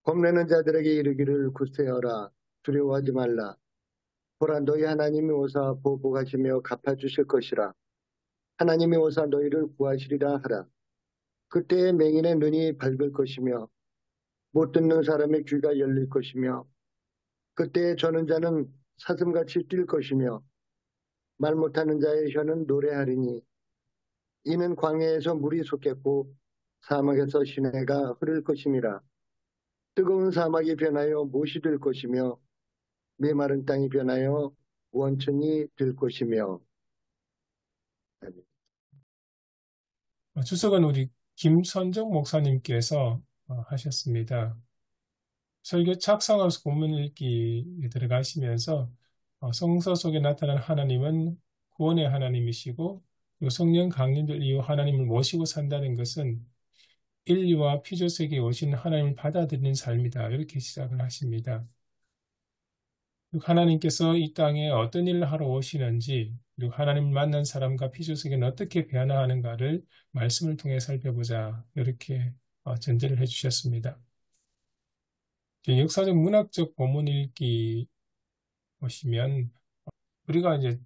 겁내는 자들에게 이르기를 굳세어라. 두려워하지 말라. 보라, 너희 하나님이 오사 보복하시며 갚아주실 것이라. 하나님이 오사 너희를 구하시리라 하라. 그때의 맹인의 눈이 밝을 것이며 못 듣는 사람의 귀가 열릴 것이며 그때의 저는 자는 사슴같이 뛸 것이며 말 못하는 자의 혀는 노래하리니 이는 광야에서 물이 솟겠고 사막에서 시내가 흐를 것임이라. 뜨거운 사막이 변하여 못이 될 것이며 메마른 땅이 변하여 원천이 될 것이며. 주석은 우리 김선정 목사님께서 하셨습니다. 설교 착상하면서 본문 읽기에 들어가시면서 성서 속에 나타난 하나님은 구원의 하나님이시고 성령 강림될 이후 하나님을 모시고 산다는 것은 인류와 피조세계에 오신 하나님을 받아들이는 삶이다. 이렇게 시작을 하십니다. 하나님께서 이 땅에 어떤 일을 하러 오시는지 그리고 하나님을 만난 사람과 피조세계는 어떻게 변화하는가를 말씀을 통해 살펴보자. 이렇게 전제를 해주셨습니다. 역사적 문학적 본문 읽기 보시면 우리가 이제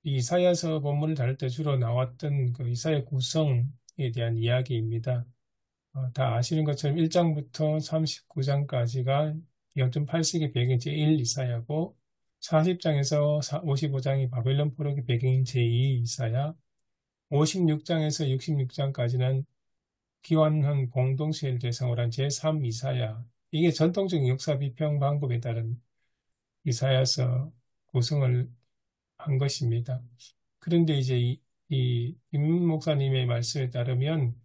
이 이사야서 본문을 다룰 때 주로 나왔던 그 이사야 구성에 대한 이야기입니다. 다 아시는 것처럼 1장부터 39장까지가 0.8세기 배경 제1 이사야고 40장에서 55장이 바벨론 포로기 배경인 제2 이사야, 56장에서 66장까지는 기원한 공동체를 대상으로 한 제3 이사야. 이게 전통적인 역사 비평 방법에 따른 이사야서 구성을 한 것입니다. 그런데 이제 임 목사님의 말씀에 따르면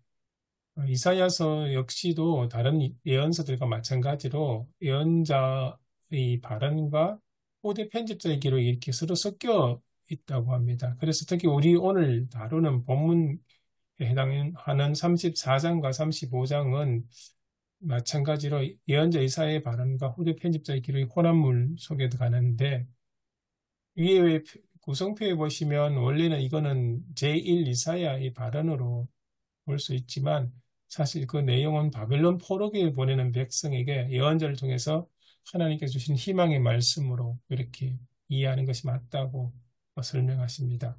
이사야서 역시도 다른 예언서들과 마찬가지로 예언자의 발언과 후대 편집자의 기록이 이렇게 서로 섞여 있다고 합니다. 그래서 특히 우리 오늘 다루는 본문에 해당하는 34장과 35장은 마찬가지로 예언자 이사야의 발언과 후대 편집자의 기록이 혼합물 속에 가는데 위에 구성표에 보시면 원래는 이거는 제1 이사야의 발언으로 볼 수 있지만 사실 그 내용은 바벨론 포로기에 보내는 백성에게 예언자를 통해서 하나님께서 주신 희망의 말씀으로 이렇게 이해하는 것이 맞다고 설명하십니다.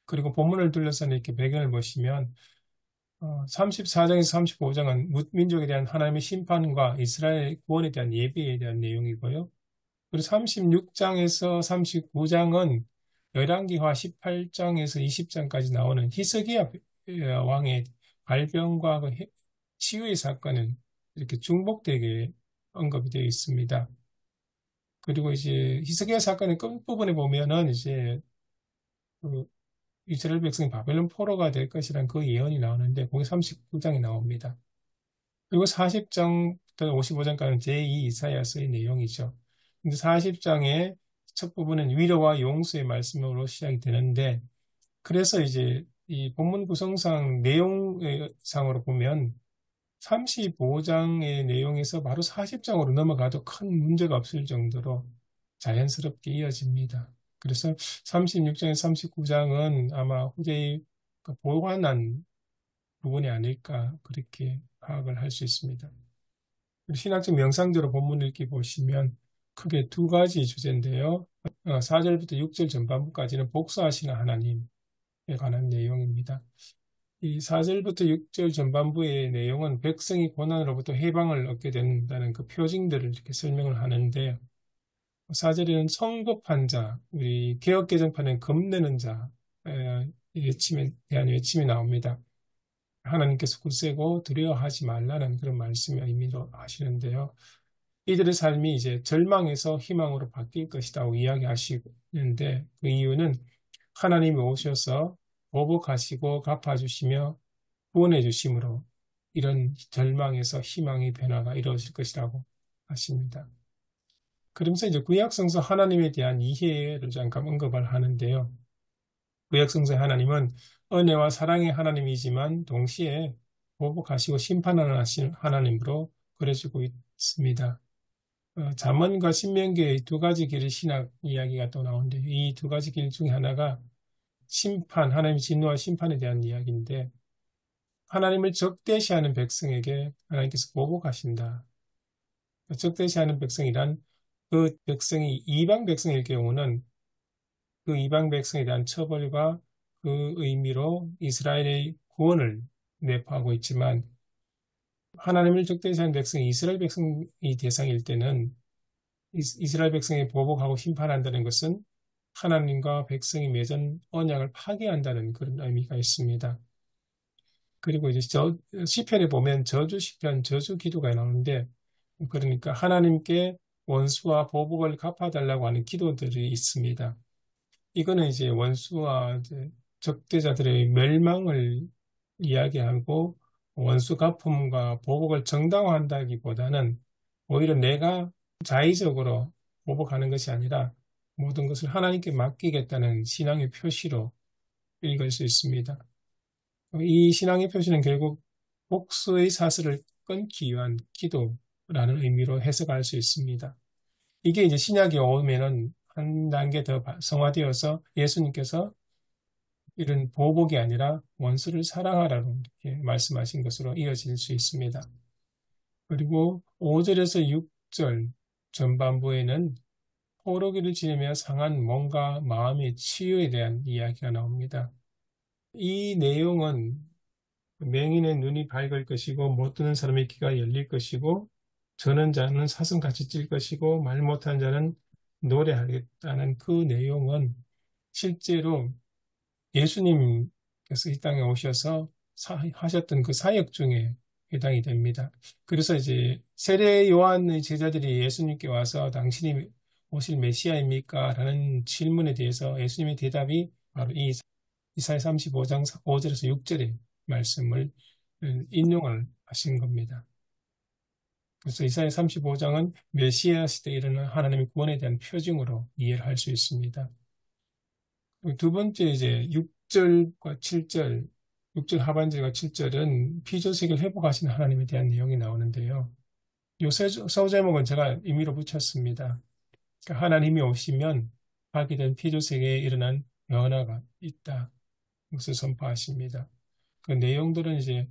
그리고 본문을 둘러싸는 이렇게 배경을 보시면 34장에서 35장은 민족에 대한 하나님의 심판과 이스라엘 구원에 대한 예비에 대한 내용이고요. 그리고 36장에서 39장은 열왕기하 18장에서 20장까지 나오는 히스기야 왕의 발병과 그 치유의 사건은 이렇게 중복되게 언급이 되어 있습니다. 그리고 이제 히스기야 사건의 끝부분에 보면은 이제 그 이스라엘 백성이 바벨론 포로가 될 것이라는 그 예언이 나오는데 거기 39장이 나옵니다. 그리고 40장부터 55장까지는 제2 이사야서의 내용이죠. 근데 40장의 첫 부분은 위로와 용서의 말씀으로 시작이 되는데 그래서 이제 이 본문 구성상 내용상으로 보면 35장의 내용에서 바로 40장으로 넘어가도 큰 문제가 없을 정도로 자연스럽게 이어집니다. 그래서 36장에서 39장은 아마 후대의 보완한 부분이 아닐까 그렇게 파악을 할 수 있습니다. 신학적 명상대로 본문 읽기 보시면 크게 두 가지 주제인데요. 4절부터 6절 전반부까지는 복수하시는 하나님에 관한 내용입니다. 이 4절부터 6절 전반부의 내용은 백성이 고난으로부터 해방을 얻게 된다는 그 표징들을 이렇게 설명을 하는데 4절에는 성급한 자, 우리 개혁개정판에 겁내는 자 외침에 대한 외침이 나옵니다. 하나님께서 굳세고 두려워하지 말라는 그런 말씀을 의미로 하시는데요. 이들의 삶이 이제 절망에서 희망으로 바뀔 것이라고 이야기하시는데 그 이유는 하나님이 오셔서 보복하시고 갚아주시며 구원해 주심으로 이런 절망에서 희망의 변화가 이루어질 것이라고 하십니다. 그러면서 이제 구약성서 하나님에 대한 이해를 잠깐 언급을 하는데요. 구약성서의 하나님은 은혜와 사랑의 하나님이지만 동시에 보복하시고 심판하는 하나님으로 그려지고 있습니다. 잠언과 신명기의 두 가지 길의 신학 이야기가 또 나오는데 이 두 가지 길 중에 하나가 심판, 하나님의 진노와 심판에 대한 이야기인데 하나님을 적대시하는 백성에게 하나님께서 보복하신다. 적대시하는 백성이란 그 백성이 이방 백성일 경우는 그 이방 백성에 대한 처벌과 그 의미로 이스라엘의 구원을 내포하고 있지만 하나님을 적대시하는 백성이 이스라엘 백성이 대상일 때는 이스라엘 백성이 보복하고 심판한다는 것은 하나님과 백성이 맺은 언약을 파기한다는 그런 의미가 있습니다. 그리고 이제 시편에 보면 저주 시편, 저주 기도가 나오는데 그러니까 하나님께 원수와 보복을 갚아달라고 하는 기도들이 있습니다. 이거는 이제 원수와 이제 적대자들의 멸망을 이야기하고 원수 갚음과 보복을 정당화한다기보다는 오히려 내가 자의적으로 보복하는 것이 아니라 모든 것을 하나님께 맡기겠다는 신앙의 표시로 읽을 수 있습니다. 이 신앙의 표시는 결국 복수의 사슬을 끊기 위한 기도라는 의미로 해석할 수 있습니다. 이게 이제 신약이 오면은 한 단계 더 성화되어서 예수님께서 이런 보복이 아니라 원수를 사랑하라고 이렇게 말씀하신 것으로 이어질 수 있습니다. 그리고 5절에서 6절 전반부에는 포로기를 지내며 상한 몸과 마음의 치유에 대한 이야기가 나옵니다. 이 내용은 맹인의 눈이 밝을 것이고 못 듣는 사람의 귀가 열릴 것이고 저는 자는 사슴같이 찔 것이고 말 못하는 자는 노래하겠다는 그 내용은 실제로 예수님께서 이 땅에 오셔서 하셨던 그 사역 중에 해당이 됩니다. 그래서 이제 세례 요한의 제자들이 예수님께 와서 당신이 오실 메시아입니까? 라는 질문에 대해서 예수님의 대답이 바로 이 이사야 35장 5절에서 6절의 말씀을 인용을 하신 겁니다. 그래서 이사야 35장은 메시아 시대에 일어난 하나님의 구원에 대한 표징으로 이해를 할 수 있습니다. 두 번째 이제 6절과 7절, 6절 하반절과 7절은 피조세계를 회복하시는 하나님에 대한 내용이 나오는데요. 요 서제목은 제가 임의로 붙였습니다. 그러니까 하나님이 오시면 파괴된 피조세계에 일어난 변화가 있다. 것을 선포하십니다. 그 내용들은 이제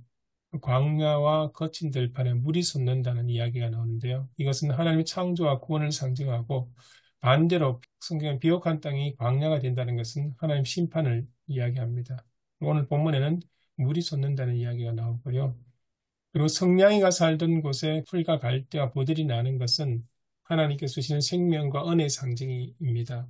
광야와 거친 들판에 물이 솟는다는 이야기가 나오는데요. 이것은 하나님의 창조와 구원을 상징하고 반대로 성경은 비옥한 땅이 광야가 된다는 것은 하나님 심판을 이야기합니다. 오늘 본문에는 물이 솟는다는 이야기가 나오고요. 그리고 성냥이가 살던 곳에 풀과 갈대와 보들이 나는 것은 하나님께서 주시는 생명과 은혜의 상징입니다.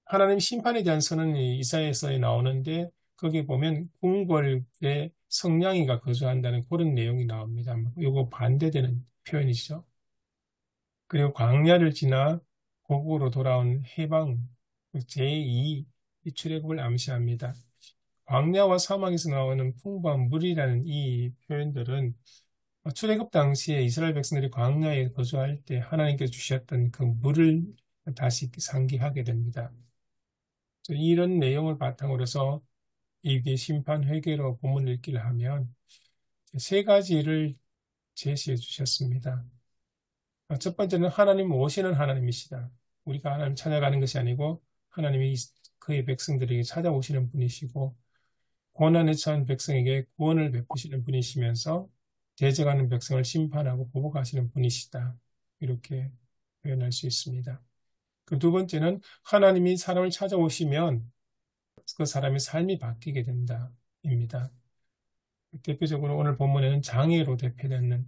하나님 심판에 대한 선언이 이사야서에 나오는데 거기에 보면 궁궐에 성냥이가 거주한다는 그런 내용이 나옵니다. 이거 반대되는 표현이죠. 그리고 광야를 지나 고국으로 돌아온 해방 제2 출애굽을 암시합니다. 광야와 사막에서 나오는 풍부한 물이라는 이 표현들은 출애굽 당시에 이스라엘 백성들이 광야에 거주할 때 하나님께서 주셨던 그 물을 다시 상기하게 됩니다. 이런 내용을 바탕으로 이게 심판 회개로 본문을 읽기를 하면 세 가지를 제시해 주셨습니다. 첫 번째는 하나님 오시는 하나님이시다. 우리가 하나님 찾아가는 것이 아니고 하나님이 그의 백성들에게 찾아오시는 분이시고 고난에 처한 백성에게 구원을 베푸시는 분이시면서 대적하는 백성을 심판하고 보복하시는 분이시다. 이렇게 표현할 수 있습니다. 그 두 번째는 하나님이 사람을 찾아오시면 그 사람의 삶이 바뀌게 된다입니다. 대표적으로 오늘 본문에는 장애로 대표되는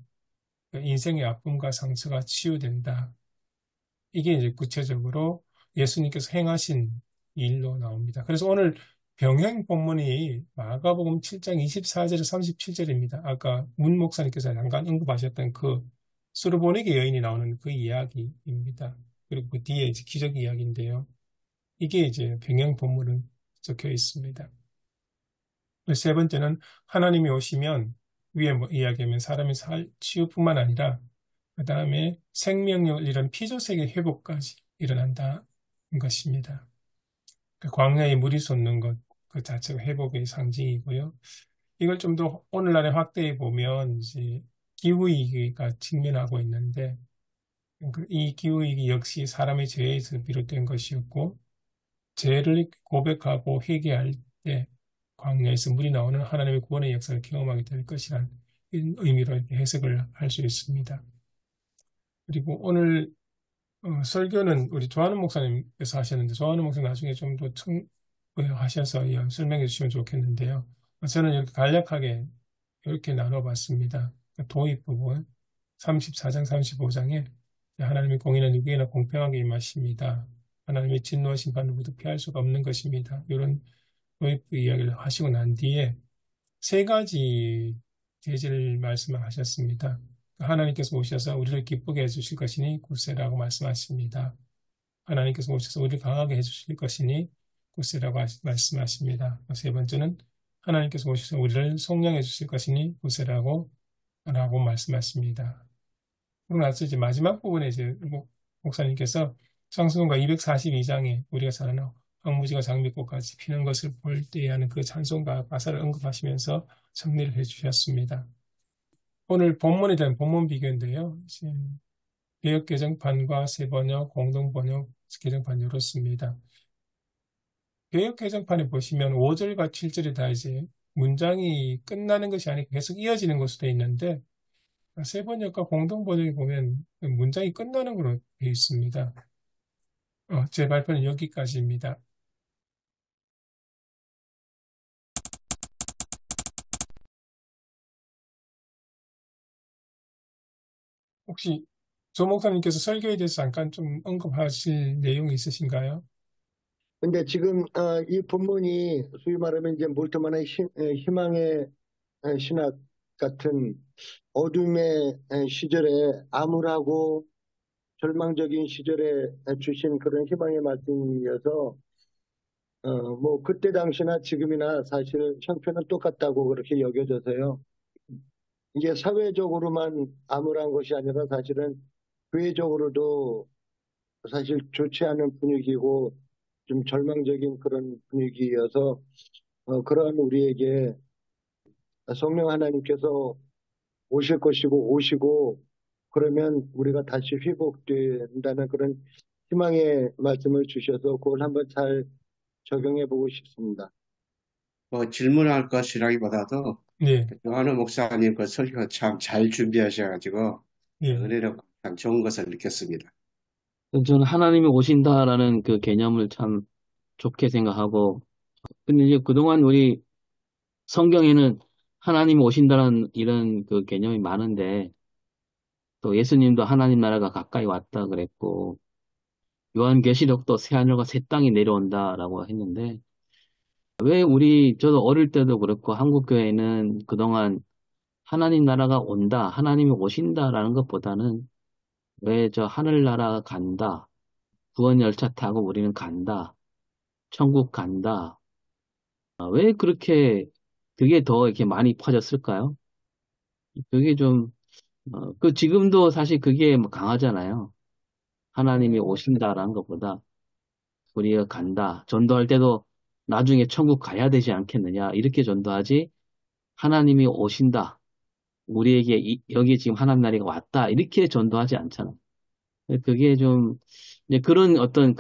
인생의 아픔과 상처가 치유된다. 이게 이제 구체적으로 예수님께서 행하신 일로 나옵니다. 그래서 오늘 병행 본문이 마가복음 7장 24절에서 37절입니다. 아까 문 목사님께서 잠깐 언급하셨던 그 수르보니게 여인이 나오는 그 이야기입니다. 그리고 그 뒤에 이제 기적 이야기인데요. 이게 이제 병행 본문은 적혀 있습니다. 세 번째는 하나님이 오시면 위에 이야기하면 사람의 치유뿐만 아니라 그 다음에 생명력을 잃은 피조세계 회복까지 일어난다는 것입니다. 그 광야에 물이 솟는 것 그 자체가 회복의 상징이고요. 이걸 좀 더 오늘날에 확대해 보면 이제 기후위기가 직면하고 있는데 이 기후위기 역시 사람의 죄에서 비롯된 것이었고 죄를 고백하고 회개할 때 광야에서 물이 나오는 하나님의 구원의 역사를 경험하게 될 것이란 의미로 이렇게 해석을 할 수 있습니다. 그리고 오늘 설교는 우리 조한우 목사님께서 하셨는데 조한우 목사님 나중에 좀 더 하셔서 설명해 주시면 좋겠는데요. 저는 이렇게 간략하게 이렇게 나눠봤습니다. 도입 부분 34장 35장에 하나님의 공의는 누구에나 공평하게 임하십니다. 하나님의 진노와 심판을 모두 피할 수가 없는 것입니다. 이런 도입 이야기를 하시고 난 뒤에 세 가지 계절 말씀을 하셨습니다. 하나님께서 오셔서 우리를 기쁘게 해주실 것이니 굳세라고 말씀하십니다. 하나님께서 오셔서 우리를 강하게 해주실 것이니 굳세라고 말씀하십니다. 세 번째는 하나님께서 오셔서 우리를 속량해 주실 것이니 굳세라고 말씀하십니다. 그러고 나서 이제 마지막 부분에 이제 목사님께서 창세기가 242장에 우리가 잘 아는 황무지가 장미꽃같이 피는 것을 볼 때에 하는 그 찬송가 가사를 언급하시면서 정리를 해주셨습니다. 오늘 본문에 대한 본문 비교인데요. 개역 개정판과 새번역, 공동번역 개정판 이렇습니다. 개역 개정판에 보시면 5절과 7절이 다 이제 문장이 끝나는 것이 아니고 계속 이어지는 걸 수도 있는데 새번역과 공동번역에 보면 문장이 끝나는 걸로 되어 있습니다. 제 발표는 여기까지입니다. 혹시 조 목사님께서 설교에 대해서 잠깐 좀 언급하실 내용이 있으신가요? 근데 지금 이 본문이 소위 말하면 이제 몰트만의 희망의 신학 같은 어둠의 시절에 암울하고 절망적인 시절에 주신 그런 희망의 말씀이어서 뭐 그때 당시나 지금이나 사실 형편은 똑같다고 그렇게 여겨져서요. 이게 사회적으로만 암울한 것이 아니라 사실은 교회적으로도 사실 좋지 않은 분위기고 좀 절망적인 그런 분위기여서 그러한 우리에게 성령 하나님께서 오실 것이고 오시고 그러면 우리가 다시 회복된다는 그런 희망의 말씀을 주셔서 그걸 한번 잘 적용해 보고 싶습니다. 질문할 것이라기보다도 네, 조한우 목사님 그 설교 참 잘 준비하셔가지고 예, 은혜롭고 참 좋은 것을 느꼈습니다. 저는 하나님이 오신다라는 그 개념을 참 좋게 생각하고, 근데 이제 그동안 우리 성경에는 하나님이 오신다는 이런 그 개념이 많은데, 또 예수님도 하나님 나라가 가까이 왔다 그랬고, 요한계시록도 새하늘과 새 땅이 내려온다라고 했는데, 왜 저도 어릴 때도 그렇고 한국교회는 그동안 하나님 나라가 온다, 하나님이 오신다라는 것보다는 왜 저 하늘나라 간다, 구원 열차 타고 우리는 간다, 천국 간다. 왜 그게 더 이렇게 많이 퍼졌을까요? 그게 좀, 지금도 사실 그게 뭐 강하잖아요. 하나님이 오신다라는 것보다 우리가 간다. 전도할 때도 나중에 천국 가야 되지 않겠느냐. 이렇게 전도하지. 하나님이 오신다. 우리에게 여기 지금 하나님 나라가 왔다. 이렇게 전도하지 않잖아. 그게 좀, 이제 그런 어떤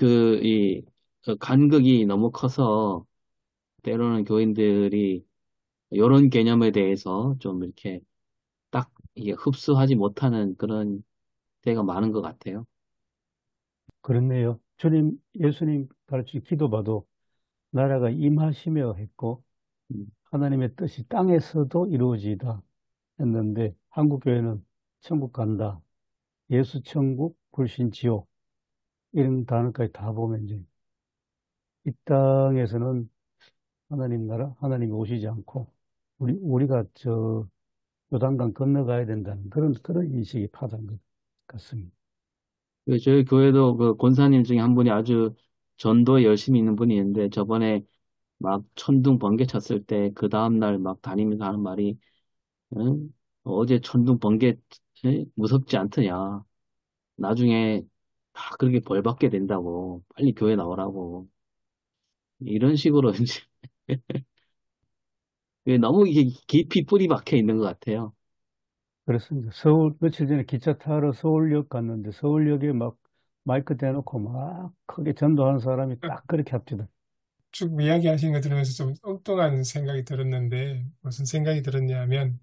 간극이 너무 커서 때로는 교인들이 이런 개념에 대해서 좀 이렇게 딱 이게 흡수하지 못하는 그런 때가 많은 것 같아요. 그렇네요. 예수님 가르친 기도봐도 나라가 임하시며 했고, 음, 하나님의 뜻이 땅에서도 이루어지다 했는데, 한국교회는 천국 간다, 예수 천국, 불신 지옥, 이런 단어까지 다 보면 이제, 이 땅에서는 하나님 나라, 하나님이 오시지 않고, 우리가 요단강 건너가야 된다는 그런 인식이 파단 것 같습니다. 저희 교회도 그 권사님 중에 한 분이 아주 전도에 열심히 있는 분이 있는데 저번에 막 천둥 번개 쳤을 때 그 다음날 막 다니면서 하는 말이 응? 어제 천둥 번개 무섭지 않더냐. 나중에 다 그렇게 벌 받게 된다고. 빨리 교회 나오라고. 이런 식으로 이제 너무 이게 깊이 뿌리 박혀 있는 것 같아요. 그렇습니다. 며칠 전에 기차 타러 서울역 갔는데 서울역에 막 마이크 대놓고 막 크게 전도하는 사람이 딱 그렇게 합디다. 쭉 이야기하시는 거 들으면서 좀 엉뚱한 생각이 들었는데 무슨 생각이 들었냐면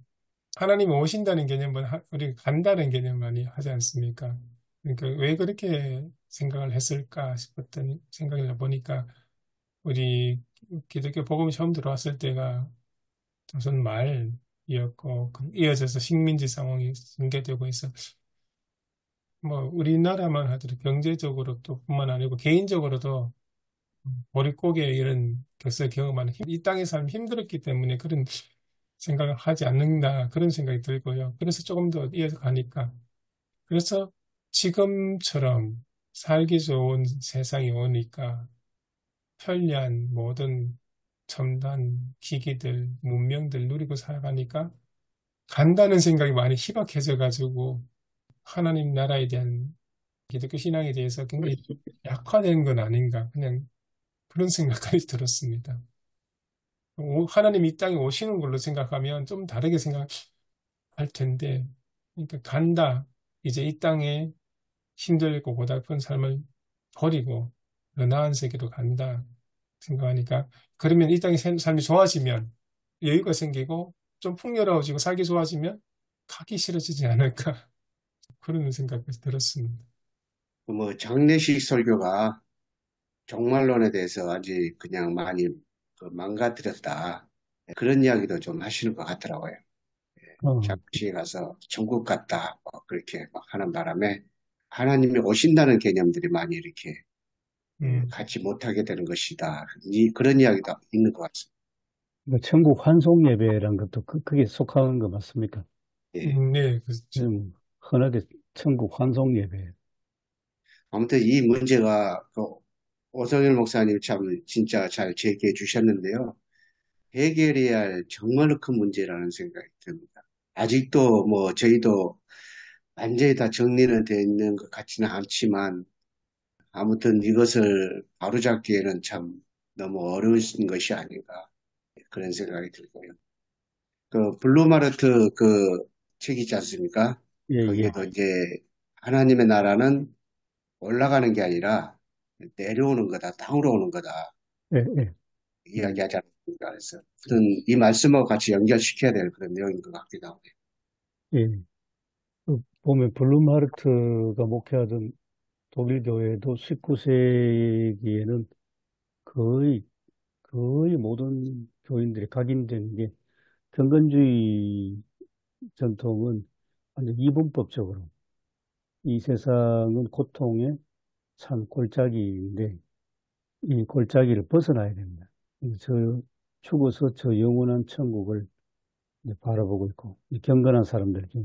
하나님이 오신다는 개념은 우리가 간다는 개념 많이 하지 않습니까? 그러니까 왜 그렇게 생각을 했을까 싶었던 생각을 보니까 우리 기독교 복음이 처음 들어왔을 때가 조선 말이었고 이어져서 식민지 상황이 전개되고 있어 뭐 우리나라만 하더라도 경제적으로 또 뿐만 아니고 개인적으로도 보릿고개 이런 것을 경험하는 이 땅에 살면 힘들었기 때문에 그런 생각을 하지 않는다 그런 생각이 들고요. 그래서 조금 더 이어서 가니까 그래서 지금처럼 살기 좋은 세상이 오니까 편리한 모든 첨단 기기들, 문명들 누리고 살아가니까 간다는 생각이 많이 희박해져 가지고 하나님 나라에 대한 기독교 신앙에 대해서 굉장히 약화된 건 아닌가 그냥 그런 생각까지 들었습니다. 하나님 이 땅에 오시는 걸로 생각하면 좀 다르게 생각할 텐데 그러니까 간다. 이제 이 땅에 힘들고 고달픈 삶을 버리고 더 나은 세계로 간다 생각하니까 그러면 이 땅의 삶이 좋아지면 여유가 생기고 좀 풍요로워지고 살기 좋아지면 가기 싫어지지 않을까 그런 생각이 들었습니다. 뭐 장례식 설교가 종말론에 대해서 아직 그냥 많이 망가뜨렸다. 그런 이야기도 좀 하시는 것 같더라고요. 어, 장례식에 가서 천국 갔다. 뭐 그렇게 막 하는 바람에 하나님이 오신다는 개념들이 많이 이렇게 음, 갖지 못하게 되는 것이다. 그런 이야기도 있는 것 같습니다. 뭐 천국 환송 예배란 것도 그게 속하는 거 맞습니까? 예. 네, 그렇죠. 흔하게 천국 환송 예배. 아무튼 이 문제가 오성일 목사님 참 진짜 잘 제기해 주셨는데요. 해결해야 할 정말로 큰 문제라는 생각이 듭니다. 아직도 뭐 저희도 완전히 다 정리는 되어 있는 것 같지는 않지만 아무튼 이것을 바로잡기에는 참 너무 어려운 것이 아닌가 그런 생각이 들고요. 그 블루마르트 그 책 있지 않습니까? 예, 예, 거기에도 이제 하나님의 나라는 올라가는 게 아니라 내려오는 거다, 땅으로 오는 거다 예, 예, 이야기하지 않습니까? 그래서 어떤 이 말씀하고 같이 연결시켜야 될 그런 내용인 것 같기도 하고요. 예. 보면 블룸하르트가 목회하던 독일 교회도 19세기에는 거의, 거의 모든 교인들이 각인된 게 경건주의 전통은 완전 이분법적으로 이 세상은 고통의 참 골짜기인데 이 골짜기를 벗어나야 됩니다. 저 죽어서 저 영원한 천국을 이제 바라보고 있고 이 경건한 사람들 중에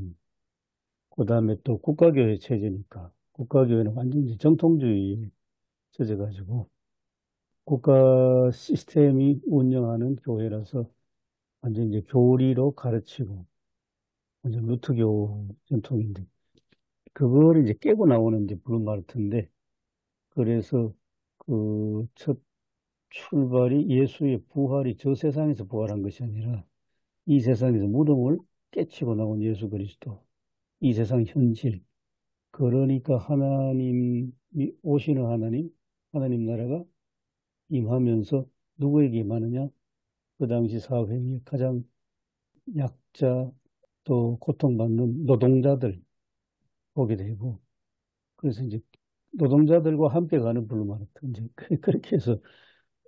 그다음에 또 국가교회 체제니까 국가교회는 완전히 정통주의에 젖어가지고 국가 시스템이 운영하는 교회라서 완전 이제 교리로 가르치고 완전 루트교 전통인데 그거를 이제 깨고 나오는 이제 블룸마르트인데 그래서 그 첫 출발이 예수의 부활이 저 세상에서 부활한 것이 아니라 이 세상에서 무덤을 깨치고 나온 예수 그리스도 이 세상 현실 그러니까 하나님이 오시는 하나님 나라가 임하면서 누구에게 임하느냐? 그 당시 사회의 가장 약자 또 고통받는 노동자들 보게 되고 그래서 이제 노동자들과 함께 가는 블루마르트 이제 그렇게 해서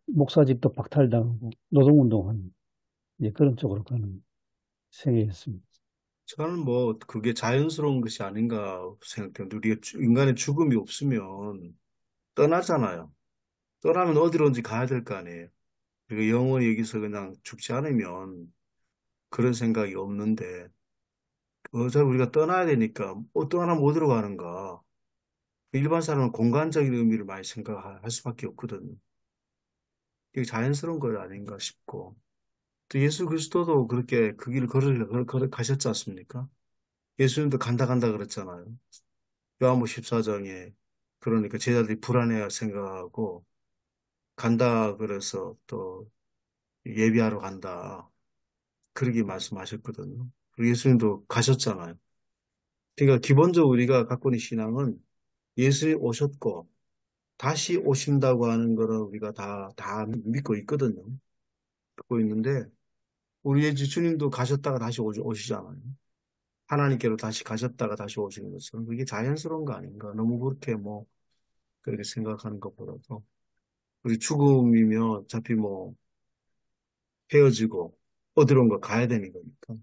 목사직도 박탈당하고 노동운동하는 이제 그런 쪽으로 가는 생애였습니다. 저는 뭐 그게 자연스러운 것이 아닌가 생각해요. 우리가 인간의 죽음이 없으면 떠나잖아요. 떠나면 어디로든지 가야 될 거 아니에요. 그리고 영원히 여기서 그냥 죽지 않으면 그런 생각이 없는데 어차피 우리가 떠나야 되니까 떠나면 어디로 가는가. 일반 사람은 공간적인 의미를 많이 생각할 수밖에 없거든요. 이게 자연스러운 것 아닌가 싶고 또 예수 그리스도도 그렇게 그 길을 가셨지 않습니까? 예수님도 간다 간다 그랬잖아요. 요한복 14장에 그러니까 제자들이 불안해할 생각하고 간다 그래서 또 예비하러 간다 그렇게 말씀하셨거든요. 그리고 예수님도 가셨잖아요. 그러니까 기본적으로 우리가 갖고 있는 신앙은 예수님 오셨고 다시 오신다고 하는 거를 우리가 다 믿고 있거든요. 믿고 있는데 우리 주님도 가셨다가 다시 오시잖아요. 하나님께로 다시 가셨다가 다시 오시는 것처럼 그게 자연스러운 거 아닌가. 너무 그렇게 뭐 그렇게 생각하는 것보다도 우리 죽음이면 어차피 뭐 헤어지고 어디론가 가야 되는 거니까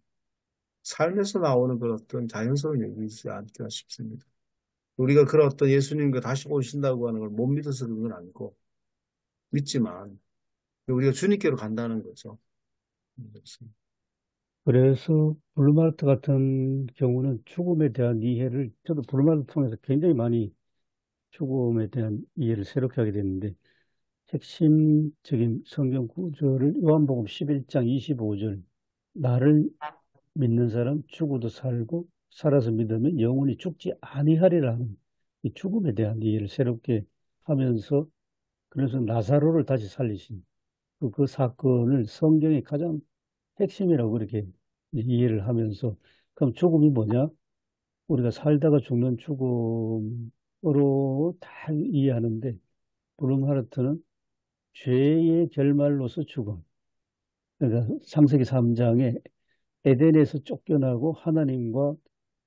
삶에서 나오는 그런 어떤 자연스러운 얘기이지 않을까 싶습니다. 우리가 그런 어떤 예수님과 다시 오신다고 하는 걸 못 믿어서 그런 건 아니고 믿지만 우리가 주님께로 간다는 거죠. 그렇습니다. 그래서 블루마르트 같은 경우는 죽음에 대한 이해를 저도 블루마르트 통해서 굉장히 많이 죽음에 대한 이해를 새롭게 하게 됐는데 핵심적인 성경 구절을 요한복음 11장 25절 나를 믿는 사람 죽어도 살고 살아서 믿으면 영원히 죽지 아니하리라 하는 이 죽음에 대한 이해를 새롭게 하면서 그래서 나사로를 다시 살리신 그 사건을 성경의 가장 핵심이라고 그렇게 이해를 하면서 그럼 죽음이 뭐냐? 우리가 살다가 죽는 죽음으로 다 이해하는데 브룸하르트는 죄의 결말로서 죽음. 그러니까 창세기 3장에 에덴에서 쫓겨나고 하나님과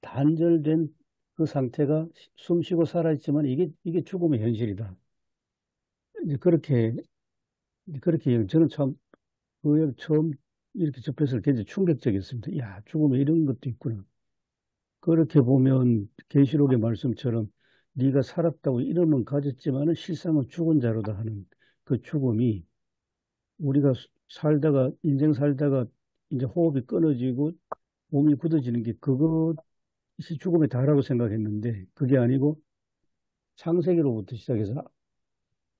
단절된 그 상태가 숨쉬고 살아있지만 이게 죽음의 현실이다. 이제 그렇게 저는 참 그걸 처음 이렇게 접했을 때 굉장히 충격적이었습니다. 야, 죽음에 이런 것도 있구나. 그렇게 보면 계시록의 말씀처럼 네가 살았다고 이름은 가졌지만은 실상은 죽은 자로다 하는 그 죽음이 우리가 살다가 인생 살다가 이제 호흡이 끊어지고 몸이 굳어지는 게 그것이 죽음의 다라고 생각했는데 그게 아니고 창세기로부터 시작해서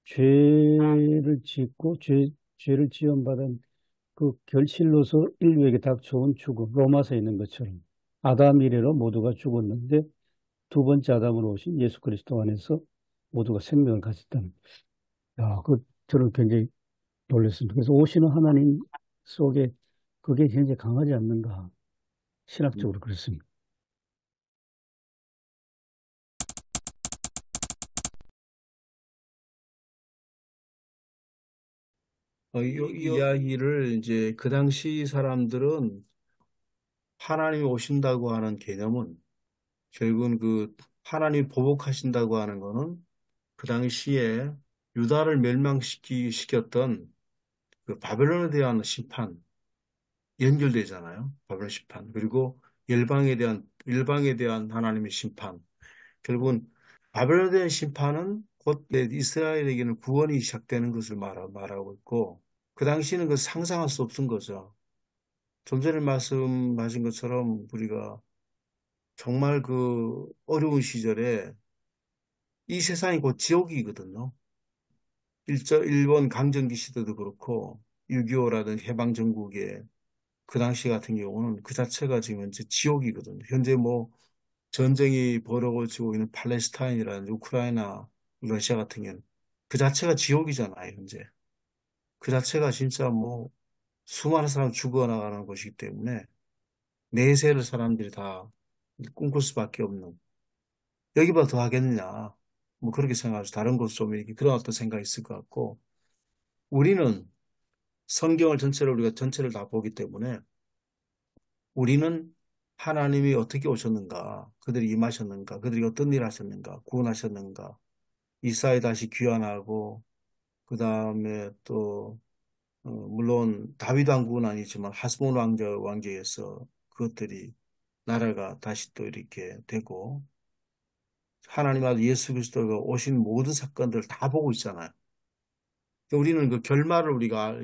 죄를 짓고 죄를 지연받은 그 결실로서 인류에게 닥쳐온 죽음, 로마서에 있는 것처럼 아담 이래로 모두가 죽었는데 두 번째 아담으로 오신 예수 그리스도 안에서 모두가 생명을 가졌다는. 야, 저는 굉장히 놀랐습니다. 그래서 오시는 하나님 속에 그게 굉장히 강하지 않는가 신학적으로 그렇습니다. 이 이야기를 이제 그 당시 사람들은 하나님이 오신다고 하는 개념은 결국은 그 하나님이 보복하신다고 하는 거는 그 당시에 유다를 멸망시켰던 그 바벨론에 대한 심판 연결되잖아요. 바벨론 심판. 그리고 열방에 대한 하나님의 심판. 결국은 바벨론에 대한 심판은 곧 이스라엘에게는 구원이 시작되는 것을 말하고 있고 그 당시에는 그 상상할 수 없은 거죠. 좀 전에 말씀하신 것처럼 우리가 정말 그 어려운 시절에 이 세상이 곧 지옥이거든요. 일본 강점기 시대도 그렇고 6.25라든 해방정국의 그 당시 같은 경우는 그 자체가 지금 현재 지옥이거든요. 현재 뭐 전쟁이 벌어지고 있는 팔레스타인이라든지 우크라이나, 러시아 같은 경우는 그 자체가 지옥이잖아요, 현재. 그 자체가 진짜 뭐 수많은 사람 죽어나가는 것이기 때문에 내세를 사람들이 다 꿈꿀 수밖에 없는 여기보다 더 하겠느냐. 뭐 그렇게 생각하죠. 다른 곳 좀 이렇게 그런 어떤 생각이 있을 것 같고 우리는 성경을 전체를 우리가 전체를 다 보기 때문에 우리는 하나님이 어떻게 오셨는가, 그들이 임하셨는가, 그들이 어떤 일 하셨는가, 구원하셨는가, 이스라엘 다시 귀환하고, 그 다음에 또, 물론 다윗 왕국은 아니지만 하스몬 왕조에서 그것들이 나라가 다시 또 이렇게 되고, 하나님 아들 예수 그리스도가 오신 모든 사건들을 다 보고 있잖아요. 우리는 그 결말을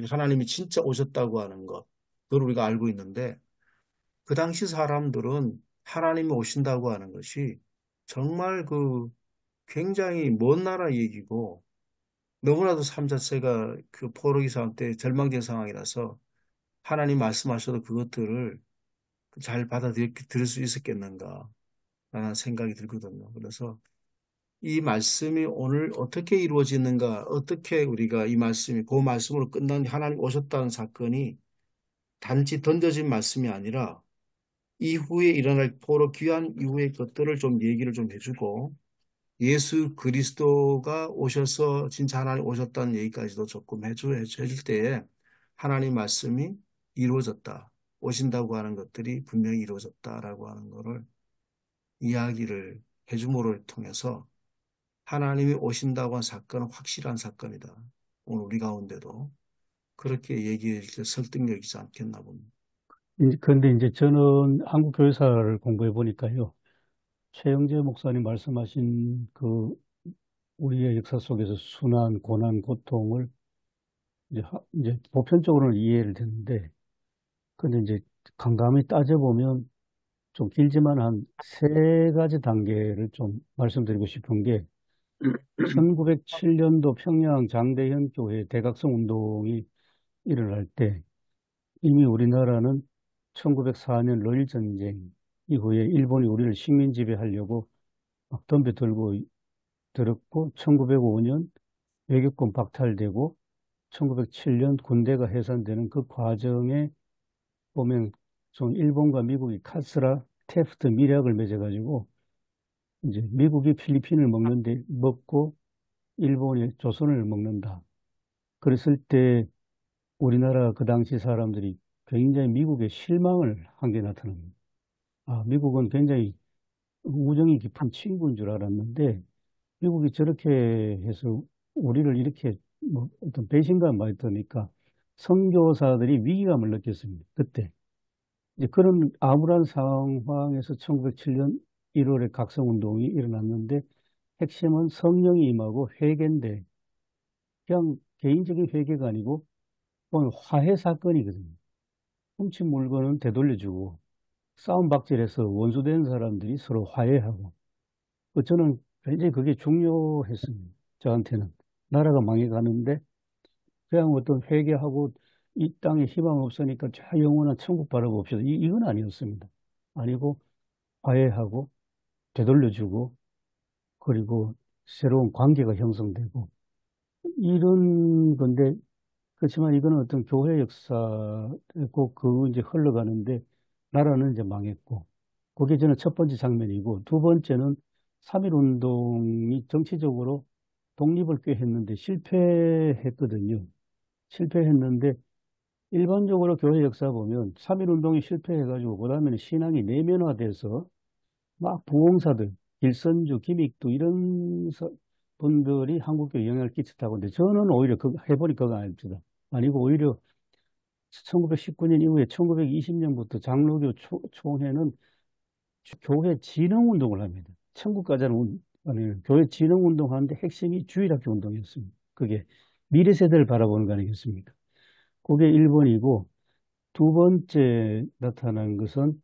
하나님이 진짜 오셨다고 하는 것, 그걸 우리가 알고 있는데, 그 당시 사람들은 하나님이 오신다고 하는 것이 정말 그 굉장히 먼 나라 얘기고 너무나도 삶 자체가 그 포로기 상황 때 절망적 상황이라서 하나님 말씀하셔도 그것들을 잘 받아들일 수 있었겠는가 라는 생각이 들거든요. 그래서 이 말씀이 오늘 어떻게 이루어지는가, 어떻게 우리가 이 말씀이 그 말씀으로 끝난 하나님 오셨다는 사건이 단지 던져진 말씀이 아니라 이후에 일어날 포로 귀환 이후의 것들을 좀 얘기를 좀 해주고 예수 그리스도가 오셔서 진짜 하나님 오셨다는 얘기까지도 조금 해줄 때에 하나님 말씀이 이루어졌다. 오신다고 하는 것들이 분명히 이루어졌다라고 하는 것을 이야기를 해줌으로 통해서 하나님이 오신다고 한 사건은 확실한 사건이다. 오늘 우리 가운데도 그렇게 얘기할 때 설득력 있지 않겠나 봅니다. 그런데 이제 저는 한국 교회사를 공부해 보니까요. 최영재 목사님 말씀하신 그 우리의 역사 속에서 순환, 고난, 고통을 이제 보편적으로는 이해를 되는데, 근데 이제 간감히 따져보면 좀 길지만 한 세 가지 단계를 좀 말씀드리고 싶은 게, 1907년도 평양 장대현 교회 대각성 운동이 일어날 때 이미 우리나라는 1904년 러일 전쟁 이후에 일본이 우리를 식민 지배하려고 막 덤벼들고 들었고, 1905년 외교권 박탈되고 1907년 군대가 해산되는 그 과정에 보면 좀 일본과 미국이 카스라 테프트 밀약을 맺어가지고 이제 미국이 필리핀을 먹고 일본이 조선을 먹는다. 그랬을 때 우리나라 그 당시 사람들이 굉장히 미국에 실망을 한 게 나타납니다. 아, 미국은 굉장히 우정이 깊은 친구인 줄 알았는데 미국이 저렇게 해서 우리를 이렇게 뭐 어떤 배신감 많이 드니까 선교사들이 위기감을 느꼈습니다. 그때. 이제 그런 암울한 상황에서 1907년 1월에 각성운동이 일어났는데 핵심은 성령이 임하고 회개인데 그냥 개인적인 회개가 아니고 오늘 화해 사건이거든요. 훔친 물건은 되돌려주고 싸움 박질해서 원수된 사람들이 서로 화해하고 저는 굉장히 그게 중요했습니다. 저한테는. 나라가 망해가는데 그냥 어떤 회개하고 이 땅에 희망 없으니까 저 영원한 천국 바라봅시다. 이건 아니었습니다. 아니고 화해하고 되돌려주고 그리고 새로운 관계가 형성되고 이런 건데 그렇지만 이거는 어떤 교회 역사고 그 이제 흘러가는데 나라는 이제 망했고 그게 저는 첫 번째 장면이고 두 번째는 3.1 운동이 정치적으로 독립을 꾀했는데 실패했거든요. 실패했는데 일반적으로 교회 역사 보면 3.1 운동이 실패해가지고 그다음에는 신앙이 내면화돼서 막 부흥사들, 길선주, 김익두 이런 분들이 한국교회에 영향을 끼쳤다고 하는데 저는 오히려 해보니 그거 아닙니다. 아니고 오히려 1919년 이후에 1920년부터 장로교 총회는 교회 진흥운동을 합니다. 천국 가자는 아니, 교회 진흥운동 하는데 핵심이 주일학교 운동이었습니다. 그게 미래 세대를 바라보는 거 아니겠습니까? 그게 1번이고 두 번째 나타난 것은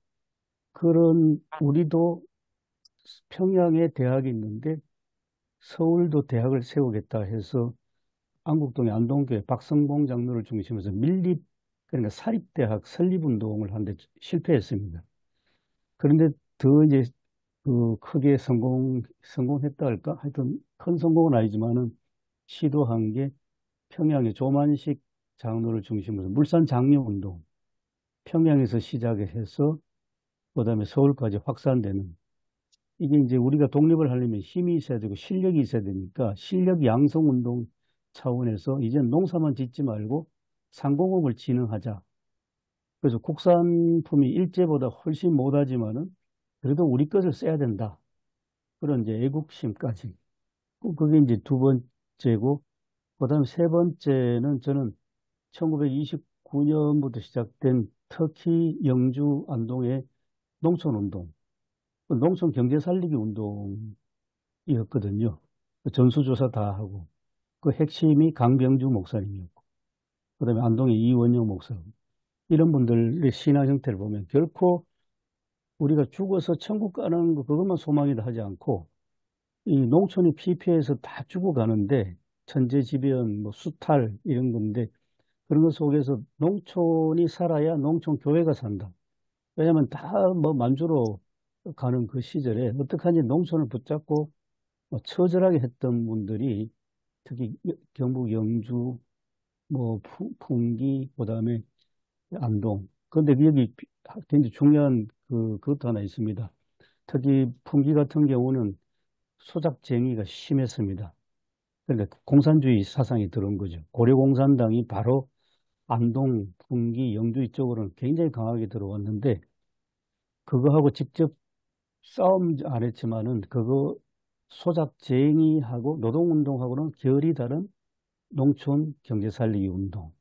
그런 우리도 평양에 대학이 있는데 서울도 대학을 세우겠다 해서 안국동의 안동교회 박성봉 장로를 중심으로 해서 그러니까 사립대학 설립운동을 하는데 실패했습니다. 그런데 더 이제 그 크게 성공했다 할까? 하여튼 큰 성공은 아니지만은 시도한 게 평양의 조만식 장로를 중심으로 해서 물산 장려운동 평양에서 시작해서 그다음에 서울까지 확산되는 이게 이제 우리가 독립을 하려면 힘이 있어야 되고 실력이 있어야 되니까 실력 양성 운동 차원에서 이제는 농사만 짓지 말고 상공업을 진흥하자. 그래서 국산품이 일제보다 훨씬 못하지만은 그래도 우리 것을 써야 된다. 그런 이제 애국심까지. 그게 이제 두 번째고, 그다음 세 번째는 저는 1929년부터 시작된 터키 영주 안동의 농촌운동, 농촌 경제 살리기 운동이었거든요. 전수조사 다 하고, 그 핵심이 강병주 목사님이었고, 그다음에 안동의 이원영 목사, 이런 분들의 신앙 형태를 보면 결코 우리가 죽어서 천국 가는 거 그것만 소망이다 하지 않고 이 농촌이 피폐해서 다 죽어가는데 천재지변, 뭐 수탈 이런 건데 그런 것 속에서 농촌이 살아야 농촌 교회가 산다. 왜냐하면 다 뭐 만주로 가는 그 시절에 어떡하니 농촌을 붙잡고 뭐 처절하게 했던 분들이 특히 경북 영주, 뭐 풍기, 그다음에 안동. 그런데 여기 굉장히 중요한 그것도 하나 있습니다. 특히 풍기 같은 경우는 소작쟁이가 심했습니다. 그러니까 공산주의 사상이 들어온 거죠. 고려공산당이 바로 안동, 풍기, 영주 이쪽으로는 굉장히 강하게 들어왔는데 그거하고 직접 싸움 안 했지만은 그거 소작쟁이하고 노동운동하고는 결이 다른 농촌 경제 살리기 운동.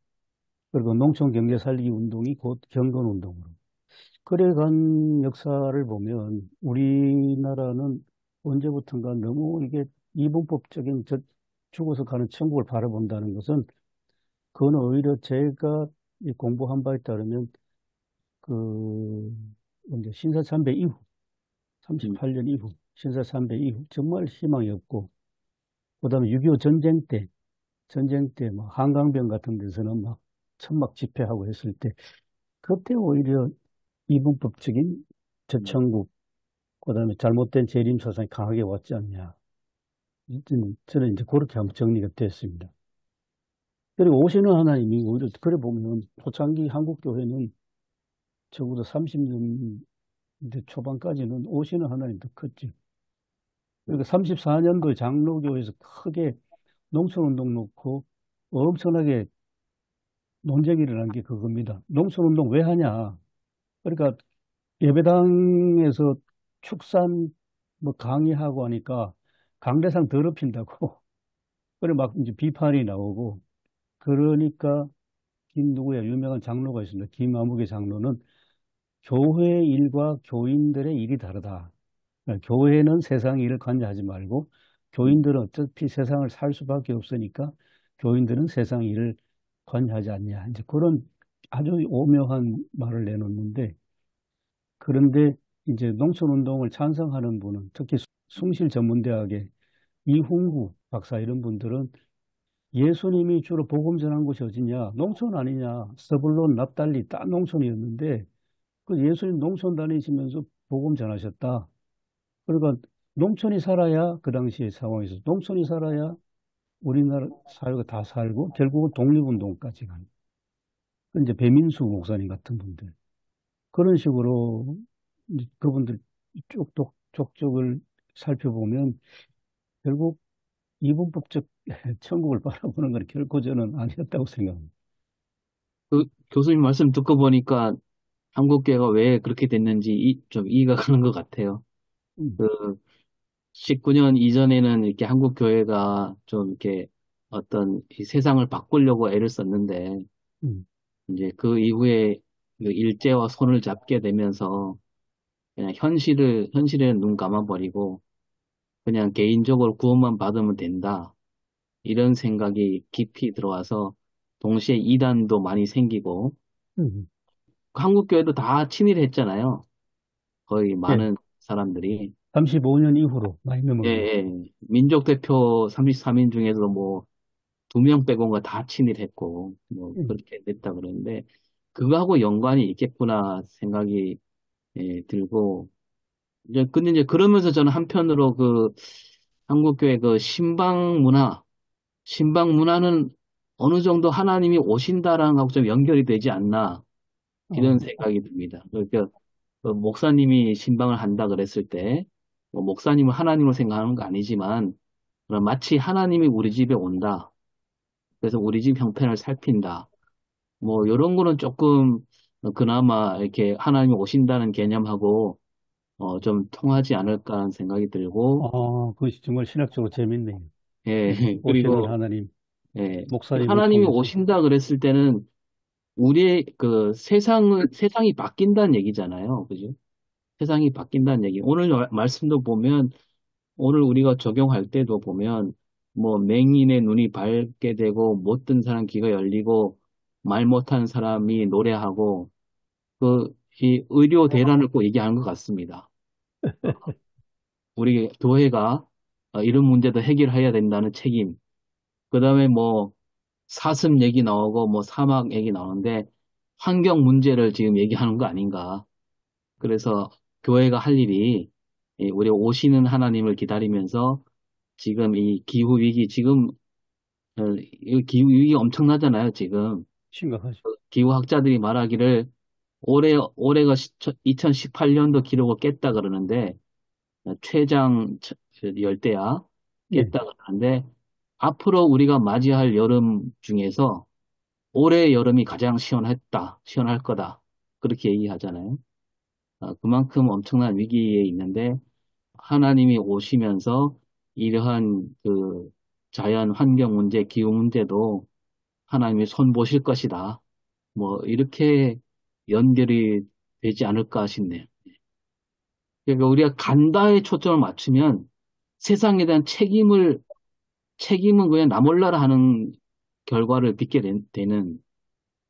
그리고 농촌 경제 살리기 운동이 곧 경건운동으로. 그래간 역사를 보면 우리나라는 언제부턴가 너무 이게 이분법적인 죽어서 가는 천국을 바라본다는 것은 그건 오히려 제가 이 공부한 바에 따르면 그 이제 신사참배 이후 38년 이후 신사참배 이후 정말 희망이 없고 그다음에 6.25 전쟁 때 막 한강변 같은 데서는 막 천막 집회하고 했을 때 그때 오히려 이분법적인 저천국 그다음에 잘못된 재림 사상이 강하게 왔지 않냐. 저는 이제 그렇게 한번 정리가 됐습니다. 그리고 오시는 하나님이 오히려 그래 보면 초창기 한국 교회는 적어도 30년대 초반까지는 오시는 하나님 더 컸지. 그러니까 34년도에 장로교에서 크게 농촌운동 놓고 엄청나게 논쟁이 일어난 게 그겁니다. 농촌운동 왜 하냐? 그러니까 예배당에서 축산 뭐 강의하고 하니까 강대상 더럽힌다고. 그래 막 이제 비판이 나오고 그러니까 누구야 유명한 장로가 있습니다. 김아무개 장로는 교회 일과 교인들의 일이 다르다. 그러니까 교회는 세상 일을 관여하지 말고 교인들은 어차피 세상을 살 수밖에 없으니까 교인들은 세상 일을 관여하지 않냐. 이제 그런 아주 오묘한 말을 내놓는데 그런데 이제 농촌운동을 찬성하는 분은 특히 숭실전문대학의 이훈구 박사 이런 분들은 예수님이 주로 복음 전한 곳이 어디냐? 농촌 아니냐? 서불론, 납달리 다 농촌이었는데 그 예수님 농촌 다니시면서 복음 전하셨다. 그러니까 농촌이 살아야 그 당시의 상황에서 농촌이 살아야 우리나라 사회가 다 살고 결국은 독립운동까지 가는. 이제 배민수 목사님 같은 분들 그런 식으로 이제 그분들 쪽을 살펴보면 결국 이분법적 천국을 바라보는 건 결코 저는 아니었다고 생각합니다. 그 교수님 말씀 듣고 보니까 한국교회가 왜 그렇게 됐는지 좀 이해가 가는 것 같아요. 음, 그 19년 이전에는 이렇게 한국교회가 좀 이렇게 어떤 이 세상을 바꾸려고 애를 썼는데 음, 이제 그 이후에 그 일제와 손을 잡게 되면서 그냥 현실에 눈 감아버리고 그냥 개인적으로 구원만 받으면 된다. 이런 생각이 깊이 들어와서 동시에 이단도 많이 생기고 음. 한국교회도 다 친일했잖아요. 거의 예, 많은 사람들이. 35년 이후로 많이 예, 넘어가요. 예. 민족 대표 33인 중에서 뭐 2명 빼고가 다 친일했고 뭐 음, 그렇게 됐다 그러는데 그거하고 연관이 있겠구나 생각이 들고 이제 근데 이제 그러면서 저는 한편으로 그 한국교회 그 신방 문화는 어느 정도 하나님이 오신다라는 거하고 좀 연결이 되지 않나 이런 어, 생각이 듭니다. 그러니까 그 목사님이 신방을 한다 그랬을 때, 뭐 목사님은 하나님을 생각하는 거 아니지만, 그럼 마치 하나님이 우리 집에 온다. 그래서 우리 집 형편을 살핀다. 뭐, 이런 거는 조금, 그나마 이렇게 하나님이 오신다는 개념하고, 좀 통하지 않을까 하는 생각이 들고, 그것이 정말 신학적으로 재밌네요. 예, 오시는 그리고, 하나님, 예, 목사님을 하나님이 통해서. 오신다 그랬을 때는, 우리의 그 세상이 바뀐다는 얘기잖아요. 그죠? 세상이 바뀐다는 얘기. 오늘 말씀도 보면, 오늘 우리가 적용할 때도 보면 뭐 맹인의 눈이 밝게 되고 못 든 사람 귀가 열리고 말 못하는 사람이 노래하고 그 이 의료 대란을 꼭 얘기하는 것 같습니다. 어, 우리 교회가 이런 문제도 해결해야 된다는 책임. 그다음에 뭐 사슴 얘기 나오고 뭐 사막 얘기 나오는데 환경 문제를 지금 얘기하는 거 아닌가. 그래서 교회가 할 일이 우리 오시는 하나님을 기다리면서 지금 이 기후 위기 지금 이 기후 위기 엄청나잖아요, 지금. 심각하죠. 기후학자들이 말하기를 올해가 2018년도 기록을 깼다 그러는데 최장 열대야 예, 깼다 그러는데 앞으로 우리가 맞이할 여름 중에서 올해 여름이 가장 시원할 거다. 그렇게 얘기하잖아요. 그만큼 엄청난 위기에 있는데 하나님이 오시면서 이러한 그 자연 환경 문제, 기후 문제도 하나님이 손 보실 것이다. 뭐 이렇게 연결이 되지 않을까 싶네요. 그러니까 우리가 간다에 초점을 맞추면 세상에 대한 책임은 그냥 나 몰라라 하는 결과를 빚게 되는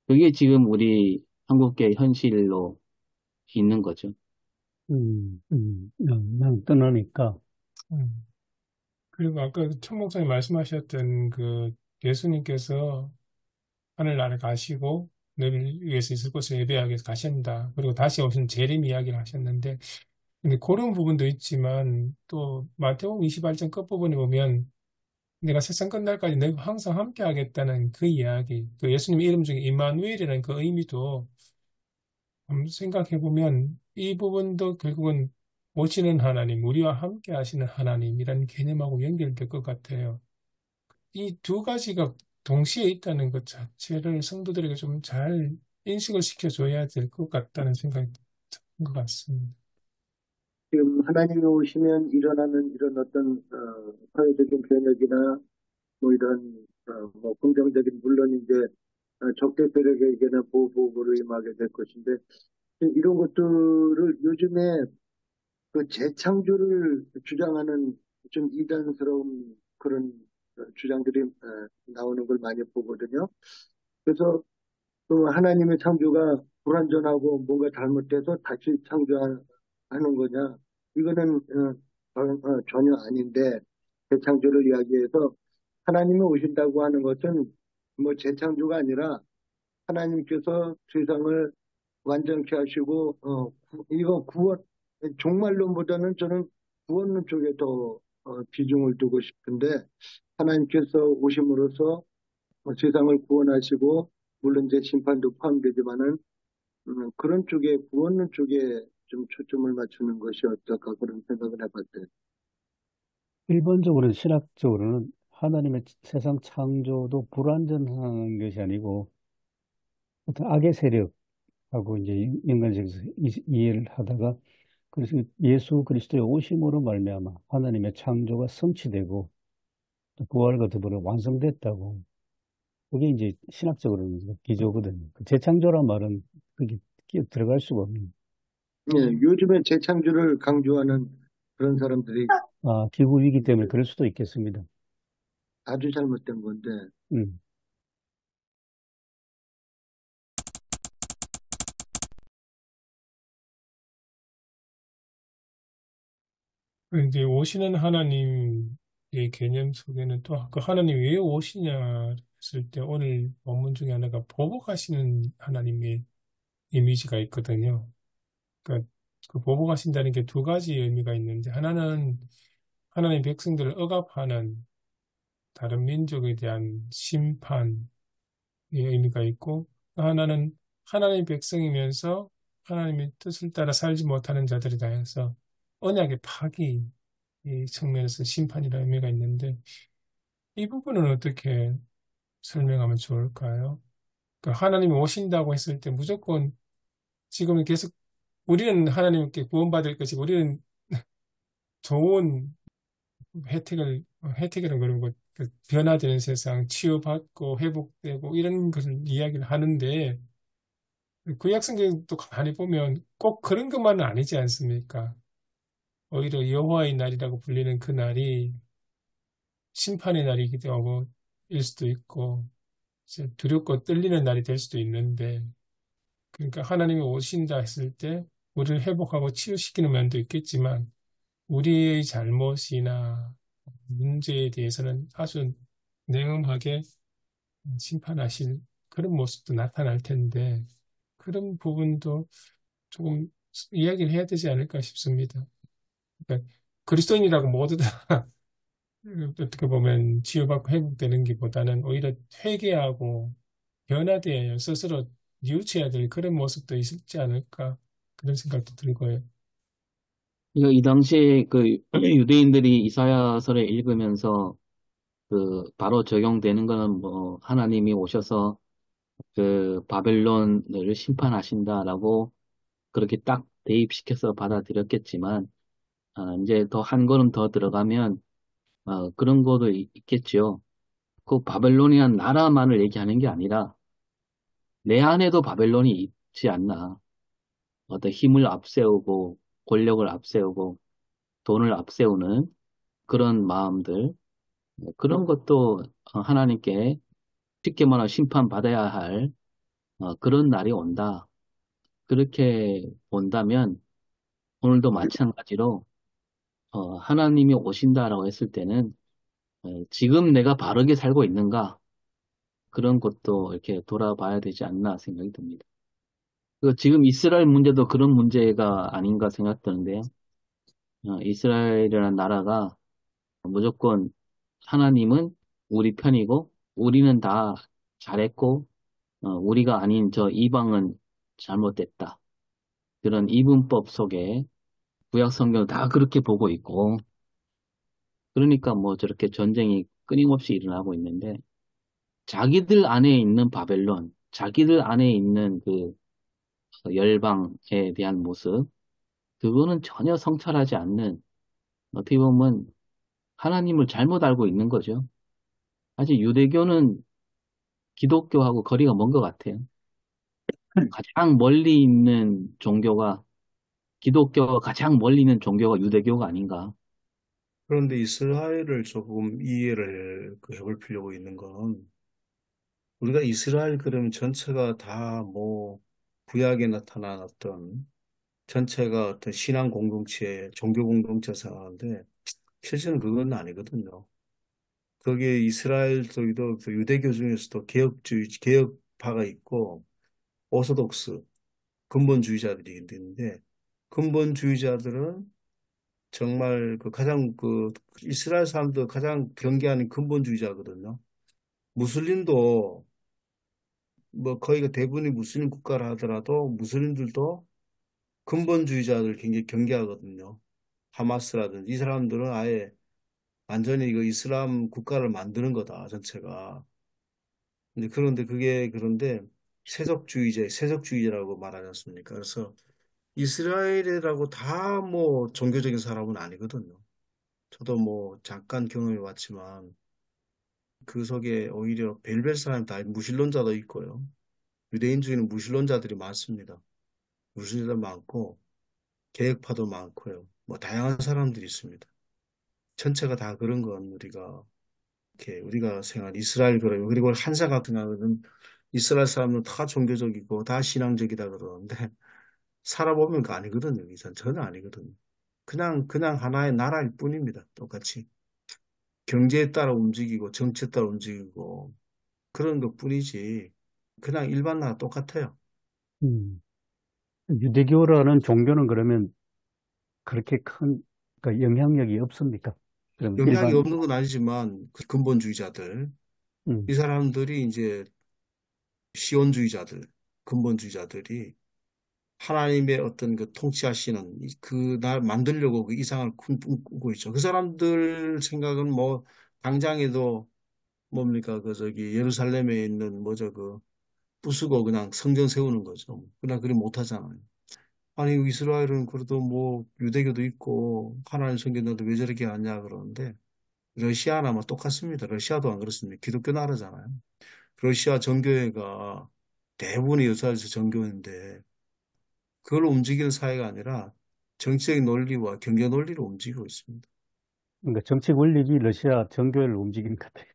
그게 지금 우리 한국계 현실로 있는 거죠. 그냥 떠나니까. 음. 그리고 아까 청 목사님 말씀하셨던 그 예수님께서 하늘나라 가시고 너희를 위해서 있을 곳을 예배하기 위해서 가신다. 그리고 다시 오신 재림 이야기를 하셨는데, 근데 그런 부분도 있지만 또 마태복음 28장 끝부분에 보면 내가 세상 끝날까지 너희와 항상 함께 하겠다는 그 이야기, 그 예수님 이름 중에 임마누엘이라는 그 의미도 한번 생각해 보면 이 부분도 결국은 오시는 하나님, 우리와 함께 하시는 하나님이라는 개념하고 연결될 것 같아요. 이 두 가지가 동시에 있다는 것 자체를 성도들에게 좀 잘 인식을 시켜줘야 될 것 같다는 생각이 드는 것 같습니다. 지금 하나님이 오시면 일어나는 이런 어떤 사회적인 변혁이나 뭐 이런 뭐 긍정적인 물론 이제 적대 세력에게는 보복으로 임하게 될 것인데 이런 것들을 요즘에 그 재창조를 주장하는 좀 이단스러운 그런 주장들이 나오는 걸 많이 보거든요. 그래서 그 하나님의 창조가 불완전하고 뭔가 잘못돼서 다시 창조하는 거냐? 이거는 전혀 아닌데 재창조를 이야기해서 하나님이 오신다고 하는 것은 뭐 재창조가 아니라 하나님께서 세상을 완전케 하시고 이거 구원 종말론보다는 저는 구원론 쪽에 더 비중을 두고 싶은데 하나님께서 오심으로써 세상을 구원하시고 물론 이제 심판도 포함되지만은 그런 쪽에 구원론 쪽에 좀 초점을 맞추는 것이 어떨까 그런 생각을 해봤대요. 일반적으로는 신학적으로는 하나님의 세상 창조도 불완전한 것이 아니고 어떤 악의 세력하고 이제 인간적에서 이해를 하다가 그래서 예수 그리스도의 오심으로 말미암아 하나님의 창조가 성취되고 또 부활과 더불어 완성됐다고 그게 이제 신학적으로는 기조거든요. 그 재창조란 말은 그게 들어갈 수가 없는. 예, 요즘에 재창조를 강조하는 그런 사람들이 기후 위기 때문에 그럴 수도 있겠습니다. 아주 잘못된 건데 음. 이제 오시는 하나님의 개념 속에는 또 그 하나님이 왜 오시냐 했을 때 오늘 본문 중에 하나가 보복하시는 하나님의 이미지가 있거든요. 그러니까 그 보복하신다는 게 두 가지 의미가 있는데 하나는 하나님 백성들을 억압하는 다른 민족에 대한 심판의 의미가 있고 또 하나는 하나님 백성이면서 하나님의 뜻을 따라 살지 못하는 자들에 대해서 언약의 파기 이 측면에서 심판이라는 의미가 있는데 이 부분은 어떻게 설명하면 좋을까요? 그러니까 하나님이 오신다고 했을 때 무조건 지금은 계속 우리는 하나님께 구원받을 것이고 우리는 좋은 혜택이라는 그런 것, 그 변화되는 세상, 치유받고 회복되고 이런 것을 이야기를 하는데 구약 성경도 가만히 보면 꼭 그런 것만은 아니지 않습니까? 오히려 여호와의 날이라고 불리는 그 날이 심판의 날이기도 하고 일 수도 있고 이제 두렵고 떨리는 날이 될 수도 있는데 그러니까 하나님이 오신다 했을 때 우리를 회복하고 치유시키는 면도 있겠지만 우리의 잘못이나 문제에 대해서는 아주 냉엄하게 심판하실 그런 모습도 나타날 텐데 그런 부분도 조금 이야기를 해야 되지 않을까 싶습니다. 그러니까 그리스도인이라고 모두 다 어떻게 보면 치유받고 회복되는 것보다는 오히려 회개하고 변화되어 스스로 뉘우쳐야 될 그런 모습도 있지 않을까 그런 생각도 들고요. 이 당시에 그 유대인들이 이사야서를 읽으면서 그 바로 적용되는 거는 뭐 하나님이 오셔서 그 바벨론을 심판하신다라고 그렇게 딱 대입시켜서 받아들였겠지만, 이제 더 한 걸음 더 들어가면, 그런 것도 있겠지요. 그 바벨로니안 나라만을 얘기하는 게 아니라, 내 안에도 바벨론이 있지 않나. 어떤 힘을 앞세우고, 권력을 앞세우고, 돈을 앞세우는 그런 마음들, 그런 것도 하나님께 쉽게 말하면 심판받아야 할 그런 날이 온다. 그렇게 본다면, 오늘도 마찬가지로 하나님이 오신다라고 했을 때는 지금 내가 바르게 살고 있는가 그런 것도 이렇게 돌아봐야 되지 않나 생각이 듭니다. 지금 이스라엘 문제도 그런 문제가 아닌가 생각되는데요. 이스라엘이라는 나라가 무조건 하나님은 우리 편이고 우리는 다 잘했고 우리가 아닌 저 이방은 잘못됐다. 그런 이분법 속에 구약 성경은 다 그렇게 보고 있고 그러니까 뭐 저렇게 전쟁이 끊임없이 일어나고 있는데 자기들 안에 있는 바벨론, 자기들 안에 있는 그 열방에 대한 모습, 그거는 전혀 성찰하지 않는, 어떻게 보면 하나님을 잘못 알고 있는 거죠. 사실 유대교는 기독교하고 거리가 먼 것 같아요. 가장 멀리 있는 종교가, 기독교가 가장 멀리 있는 종교가 유대교가 아닌가. 그런데 이스라엘을 조금 이해를 해볼 필요가 있는 건 우리가 이스라엘 그러면 전체가 다 뭐 구약에 나타난 어떤 전체가 어떤 신앙 공동체, 종교 공동체 생각하는데 실제는 그건 아니거든요. 거기에 이스라엘도 그 유대교 중에서도 개혁파가 있고 오소독스, 근본주의자들이 있는데 근본주의자들은 정말 그 가장 그 이스라엘 사람들 가장 경계하는 근본주의자거든요. 무슬림도 뭐 거의가 대부분이 무슬림 국가라 하더라도 무슬림들도 근본주의자들 굉장히 경계하거든요. 하마스라든지 이 사람들은 아예 완전히 이거 이슬람 국가를 만드는 거다 전체가. 근데 그런데 세속주의자라고 말하지 않습니까? 그래서 이스라엘이라고 다 뭐 종교적인 사람은 아니거든요. 저도 뭐 잠깐 경험해 봤지만 그 속에 오히려 별별 사람이 다 무신론자도 있고요. 유대인 중에는 무신론자들이 많습니다. 무신론자 많고 개혁파도 많고요. 뭐 다양한 사람들이 있습니다. 전체가 다 그런 건 우리가 생각한 이스라엘 그래요. 그리고 한사 같은 경우는 이스라엘 사람은 다 종교적이고 다 신앙적이다 그러는데 살아보면 그 아니거든요. 이선 전혀 아니거든요. 그냥 하나의 나라일 뿐입니다. 똑같이 경제에 따라 움직이고 정치에 따라 움직이고 그런 것뿐이지 그냥 일반 나라 똑같아요. 음. 유대교라는 종교는 그러면 그렇게 큰 그러니까 영향력이 없습니까? 그럼 영향이 일반, 없는 건 아니지만 그 근본주의자들 이 음, 사람들이 이제 시온주의자들 근본주의자들이 하나님의 어떤 그 통치하시는 그날 만들려고 그 이상을 꿈꾸고 있죠. 그 사람들 생각은 뭐 당장에도 뭡니까 그 저기 예루살렘에 있는 뭐죠 그 부수고 그냥 성전 세우는 거죠. 그러나 그리 못하잖아요. 아니 이스라엘은 그래도 뭐 유대교도 있고 하나님 성경도 왜 저렇게 하냐 그러는데 러시아나 뭐 똑같습니다. 러시아도 안 그렇습니다. 기독교 나라잖아요. 러시아 정교회가 대부분이 여사에서 정교회인데 그걸 움직이는 사회가 아니라 정치적인 논리와 경제 논리로 움직이고 있습니다. 그러니까 정치 권력이 러시아 정교회를 움직이는 것 같아요.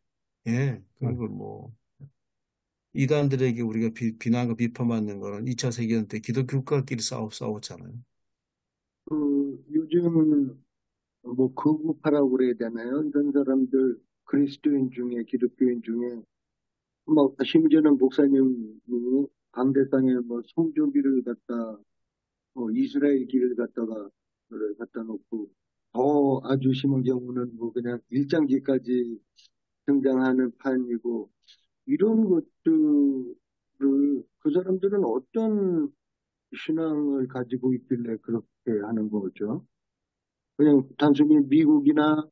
예, 어, 그리고 뭐 이단들에게 우리가 비난과 비판받는 거는 2차 세계대전 때 기독교 국가끼리 싸웠잖아요. 요즘 뭐 극우파라고 그래야 되나요? 이런 사람들 그리스도인 중에 기독교인 중에 뭐 심지어는 목사님이 강대상에 뭐 성조기를 갖다 이스라엘 길을 갖다가 그걸 갖다 놓고 더 아주 심한 경우는 뭐 그냥 일장기까지 등장하는 판이고 이런 것들을 그 사람들은 어떤 신앙을 가지고 있길래 그렇게 하는 거죠? 그냥 단순히 미국이나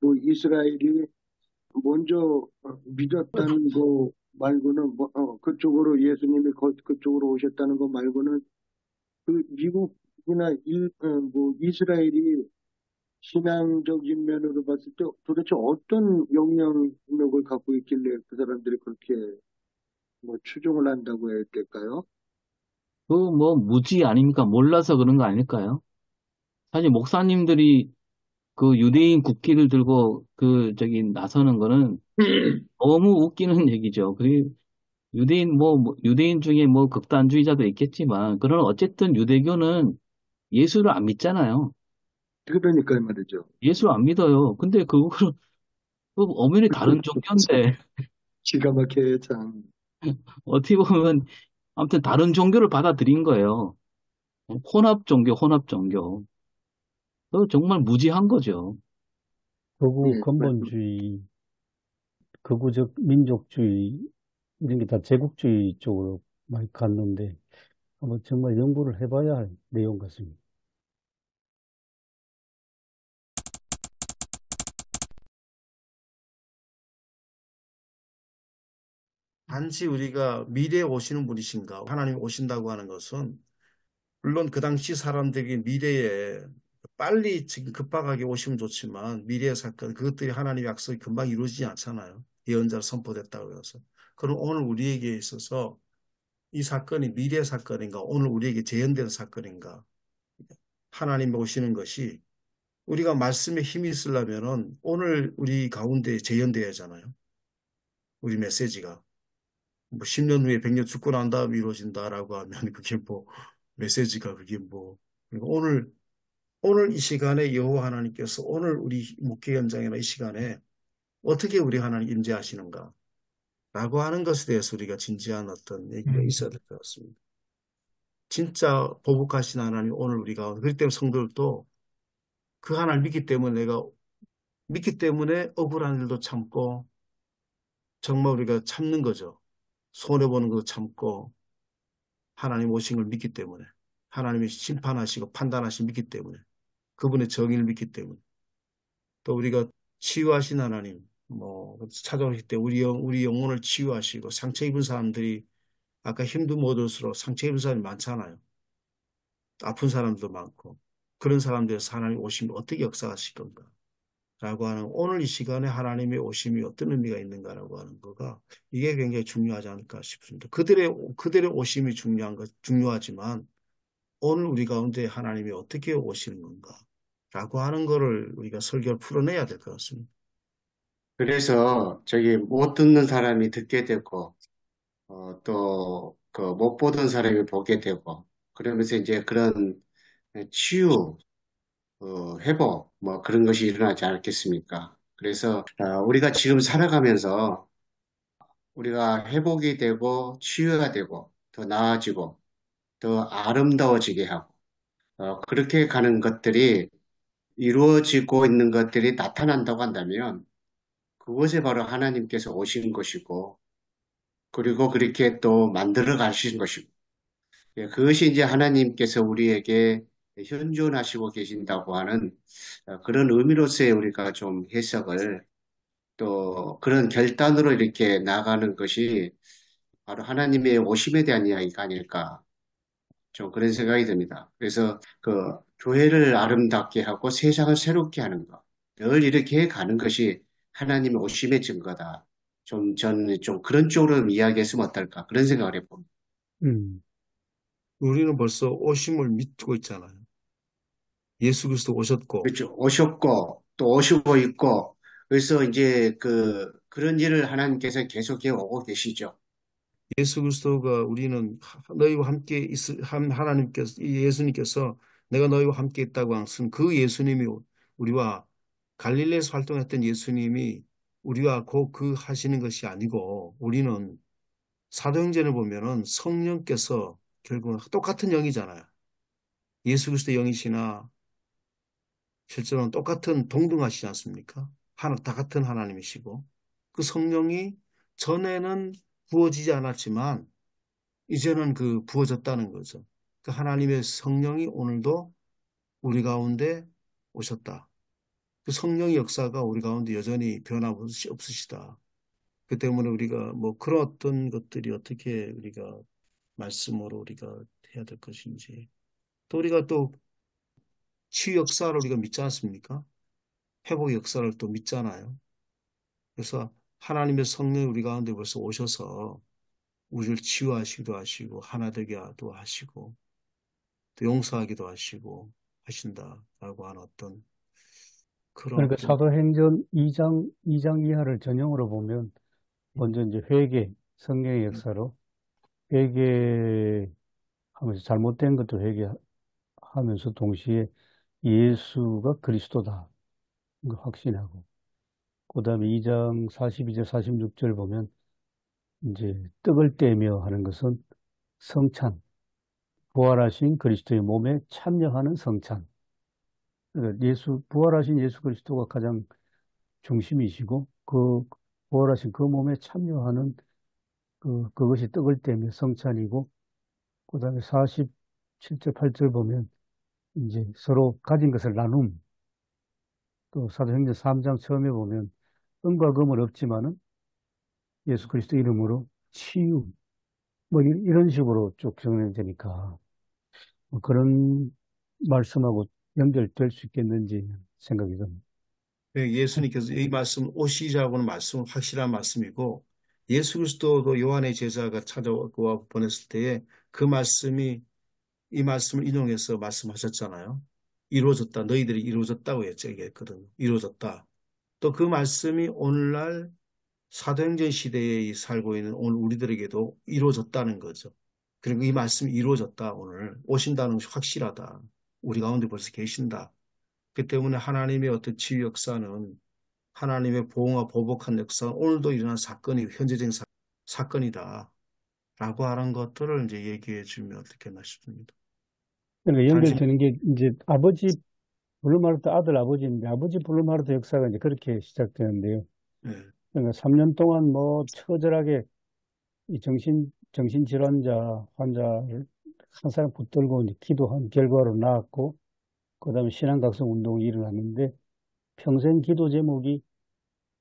뭐 이스라엘이 먼저 믿었다는 거 말고는 그쪽으로 예수님이 그쪽으로 오셨다는 것 말고는 그 미국이나 뭐 이스라엘이 신앙적인 면으로 봤을 때 도대체 어떤 영향력을 갖고 있길래 그 사람들이 그렇게 뭐 추종을 한다고 해야 될까요? 그 뭐 무지 아닙니까? 몰라서 그런 거 아닐까요? 사실 목사님들이 그 유대인 국기를 들고 그 저기 나서는 거는 너무 웃기는 얘기죠. 그 유대인 뭐 유대인 중에 뭐 극단주의자도 있겠지만 그러나 어쨌든 유대교는 예수를 안 믿잖아요. 그러니까 말이죠. 예수를 안 믿어요. 근데 그거를 그 엄연히 다른 종교인데 기가 막혀요, 참. 어떻게 보면 아무튼 다른 종교를 받아들인 거예요. 혼합 종교, 혼합 종교. 그거 정말 무지한 거죠. 극우 예, 근본주의, 극우적 민족주의, 이런 게 다 제국주의 쪽으로 많이 갔는데, 한번 정말 연구를 해봐야 할 내용 같습니다. 단지 우리가 미래에 오시는 분이신가, 하나님이 오신다고 하는 것은 물론 그 당시 사람들이 미래에 빨리 지금 급박하게 오시면 좋지만 미래의 사건, 그것들이 하나님의 약속이 금방 이루어지지 않잖아요. 예언자로 선포됐다고 해서. 그럼 오늘 우리에게 있어서 이 사건이 미래 사건인가, 오늘 우리에게 재현된 사건인가, 하나님이 오시는 것이 우리가 말씀에 힘이 있으려면은 오늘 우리 가운데 재현돼야 하잖아요. 우리 메시지가. 뭐 10년 후에 100년 죽고 난 다음에 이루어진다라고 하면 그게 뭐 메시지가 그게 뭐 그리고 오늘 이 시간에 여호와 하나님께서 오늘 우리 목회 현장이나 이 시간에 어떻게 우리 하나님 임재하시는가 라고 하는 것에 대해서 우리가 진지한 어떤 얘기가 있어야 될 것 같습니다. 진짜 보복하신 하나님 오늘 우리 가운데 그렇기 때문에 성도들도 그 하나님 믿기 때문에 내가 믿기 때문에 억울한 일도 참고 정말 우리가 참는 거죠. 손해보는 것도 참고 하나님 오신 걸 믿기 때문에 하나님이 심판하시고 판단하시 믿기 때문에 그분의 정의를 믿기 때문에 또 우리가 치유하신 하나님 뭐 찾아오실 때 우리 영혼을 치유하시고 상처 입은 사람들이 아까 힘도 못 얻을수록 상처 입은 사람이 많잖아요. 아픈 사람도 많고 그런 사람들에서 하나님 오시면 어떻게 역사하실 건가 라고 하는 오늘 이 시간에 하나님의 오심이 어떤 의미가 있는가라고 하는 거가 이게 굉장히 중요하지 않을까 싶습니다. 그들의 오심이 중요하지만 오늘 우리 가운데 하나님이 어떻게 오시는 건가 라고 하는 거를 우리가 설교를 풀어내야 될 것 같습니다. 그래서 저기 못 듣는 사람이 듣게 되고, 또 그 못 보던 사람이 보게 되고, 그러면서 이제 그런 치유, 회복, 뭐 그런 것이 일어나지 않겠습니까? 그래서 우리가 지금 살아가면서 우리가 회복이 되고 치유가 되고 더 나아지고 더 아름다워지게 하고 그렇게 가는 것들이 이루어지고 있는 것들이 나타난다고 한다면 그것이 바로 하나님께서 오신 것이고 그리고 그렇게 또 만들어 가신 것이고 예, 그것이 이제 하나님께서 우리에게 현존하시고 계신다고 하는 그런 의미로서의 우리가 좀 해석을 또 그런 결단으로 이렇게 나가는 것이 바로 하나님의 오심에 대한 이야기가 아닐까 좀 그런 생각이 듭니다. 그래서 그 교회를 아름답게 하고 세상을 새롭게 하는 것, 늘 이렇게 해 가는 것이 하나님의 오심의 증거다. 저는 좀 그런 쪽으로 이야기했으면 어떨까 그런 생각을 해봅니다. 음, 우리는 벌써 오심을 믿고 있잖아요. 예수 그리스도 오셨고 그렇죠. 오셨고 또 오시고 있고 그래서 이제 그런 일을 하나님께서 계속해 오고 계시죠. 예수 그리스도가 우리는 너희와 함께 하나님께서 예수님께서 내가 너희와 함께 있다고 하신 그 예수님이 우리와 갈릴리에서 활동했던 예수님이 우리와 그 하시는 것이 아니고 우리는 사도행전을 보면은 성령께서 결국은 똑같은 영이잖아요. 예수 그리스도 영이시나 실제로는 똑같은 동등하시지 않습니까? 하나 다 같은 하나님이시고 그 성령이 전에는 부어지지 않았지만 이제는 그 부어졌다는 거죠. 그 하나님의 성령이 오늘도 우리 가운데 오셨다. 그 성령의 역사가 우리 가운데 여전히 변함없이 없으시다. 그 때문에 우리가 뭐 그런 어떤 것들이 어떻게 우리가 말씀으로 우리가 해야 될 것인지. 또 우리가 또 치유 역사를 우리가 믿지 않습니까? 회복 역사를 또 믿잖아요. 그래서 하나님의 성령이 우리 가운데 벌써 오셔서 우리를 치유하시기도 하시고 하나 되게도 하시고 또 용서하기도 하시고 하신다라고 하는 어떤 그런 그러니까 어떤 사도행전 2장 이하를 전형으로 보면 먼저 이제 회개, 성령의 역사로 회개하면서 잘못된 것도 회개하면서 동시에 예수가 그리스도다. 이거 확신하고. 그 다음에 2장 42절, 46절 보면 이제 떡을 떼며 하는 것은 성찬, 부활하신 그리스도의 몸에 참여하는 성찬. 그러니까 부활하신 예수 그리스도가 가장 중심이시고 그 부활하신 그 몸에 참여하는 그것이 떡을 떼며 성찬이고 그 다음에 47절, 8절 보면 이제 서로 가진 것을 나눔. 또 사도행전 3장 처음에 보면 은과 금은 없지만은 예수 그리스도 이름으로 치유. 뭐 이런 식으로 쭉 정리되니까 뭐 그런 말씀하고 연결될 수 있겠는지 생각이 듭니다. 예수님께서 이 말씀 오시자고는 말씀은 확실한 말씀이고 예수 그리스도도 요한의 제자가 찾아와 보냈을 때에 그 말씀이 이 말씀을 인용해서 말씀하셨잖아요. 이루어졌다. 너희들이 이루어졌다고 얘기했거든요. 이루어졌다. 또 그 말씀이 오늘날 사도행전 시대에 살고 있는 오늘 우리들에게도 이루어졌다는 거죠. 그리고 이 말씀이 이루어졌다. 오늘 오신다는 것이 확실하다. 우리 가운데 벌써 계신다. 그 때문에 하나님의 어떤 치유 역사는 하나님의 보응과 보복한 역사는 오늘도 일어난 사건이 현재적인 사건이다. 라고 하는 것들을 이제 얘기해 주면 어떻겠나 싶습니다. 그러니까 단순히 연결되는 게 이제 아버지 블루마르트 아들 아버지인데 아버지 블루마르트 역사가 이제 그렇게 시작되는데요. 예, 그러니까 3년 동안 뭐 처절하게 이 정신질환자 환자를 한 사람 붙들고 이제 기도한 결과로 나았고 그다음에 신앙각성 운동이 일어났는데 평생 기도 제목이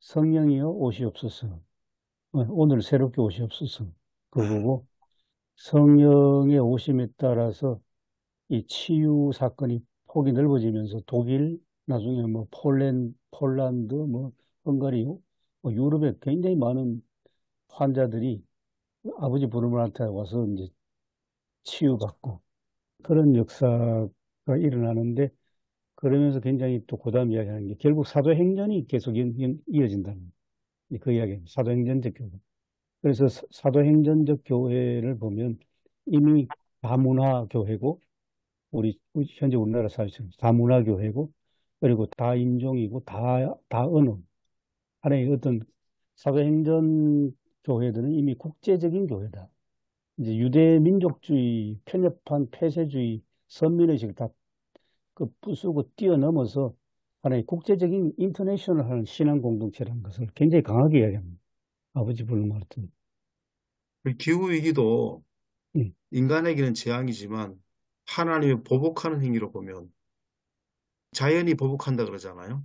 성령이여 오시옵소서. 오늘 새롭게 오시옵소서. 그거고 성령의 오심에 따라서 이 치유 사건이 폭이 넓어지면서 독일, 나중에 뭐 폴란드, 뭐 헝가리, 뭐 유럽에 굉장히 많은 환자들이 아버지 부르마한테 와서 이제 치유받고 그런 역사가 일어나는데 그러면서 굉장히 또 고담 이야기하는 게 결국 사도행전이 계속 이어진다는 그 이야기입니다. 사도행전적 교회. 그래서 사도행전적 교회를 보면 이미 다문화 교회고 현재 우리나라 사회처럼 다문화 교회고 그리고 다인종이고 다 언어 하나의 어떤 사도행전 교회들은 이미 국제적인 교회다. 이제 유대민족주의, 편협한 폐쇄주의, 선민의식 다 그 부수고 뛰어넘어서 하나의 국제적인 인터내셔널한 신앙 공동체라는 것을 굉장히 강하게 이야기합니다. 아버지 블루마르트는. 기후위기도 예, 인간에게는 재앙이지만 하나님의 보복하는 행위로 보면 자연이 보복한다 그러잖아요.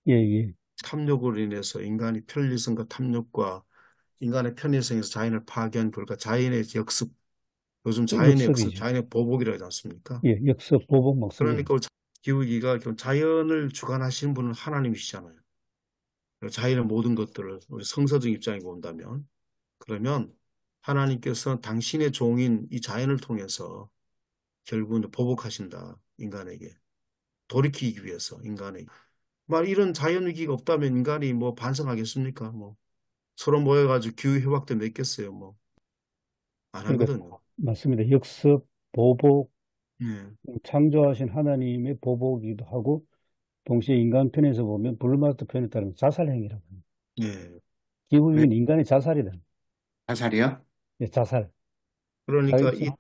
예, 예. 탐욕으로 인해서 인간이 편리성과 탐욕과 인간의 편리성에서 자연을 파괴한 결과 자연의 역습, 요즘 자연의 역습, 역습이죠. 자연의 보복이라고 하지 않습니까? 예, 역습, 보복 막 씁니다. 그러니까 기후위기가 자연을 주관하시는 분은 하나님이시잖아요. 자연의 모든 것들을 우리 성서적 입장에 본다면 그러면 하나님께서 당신의 종인 이 자연을 통해서 결국은 보복하신다. 인간에게. 돌이키기 위해서 인간에게. 이런 자연 위기가 없다면 인간이 뭐 반성하겠습니까? 뭐 서로 모여가지고 기후 협약도 맺겠어요. 뭐 안 그러니까 하거든요. 맞습니다. 역습, 보복, 예, 창조하신 하나님의 보복이기도 하고 동시에 인간 편에서 보면 블루마르트 편에 따르면 자살행위라고 합니다. 예. 왜? 기후위기는 인간의 자살이다. 자살이요? 예, 자살. 그러니까 자기,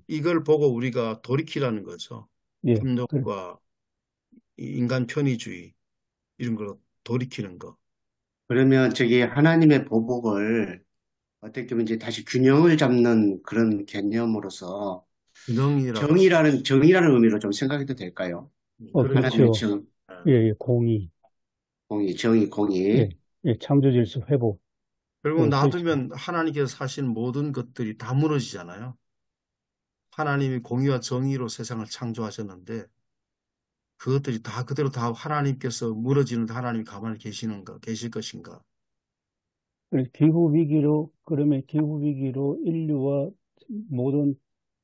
이걸 보고 우리가 돌이키라는 거죠. 예, 탐욕과 이 인간 편의주의 이런 걸 돌이키는 거. 그러면 저기 하나님의 보복을 어떻게 보면 이제 다시 균형을 잡는 그런 개념으로서 균형이라고 할 수 있죠. 정의라는 의미로 좀 생각해도 될까요? 하나님의 그렇죠. 정, 아, 예, 예, 공의. 공의, 정의, 예, 공의. 예, 창조 질서 회복. 결국 그렇죠. 놔두면 하나님께서 사신 모든 것들이 다 무너지잖아요. 하나님이 공의와 정의로 세상을 창조하셨는데 그것들이 다 그대로 다 하나님께서 무너지는데 하나님이 가만히 계실 것인가? 그러면 기후 위기로 인류와 모든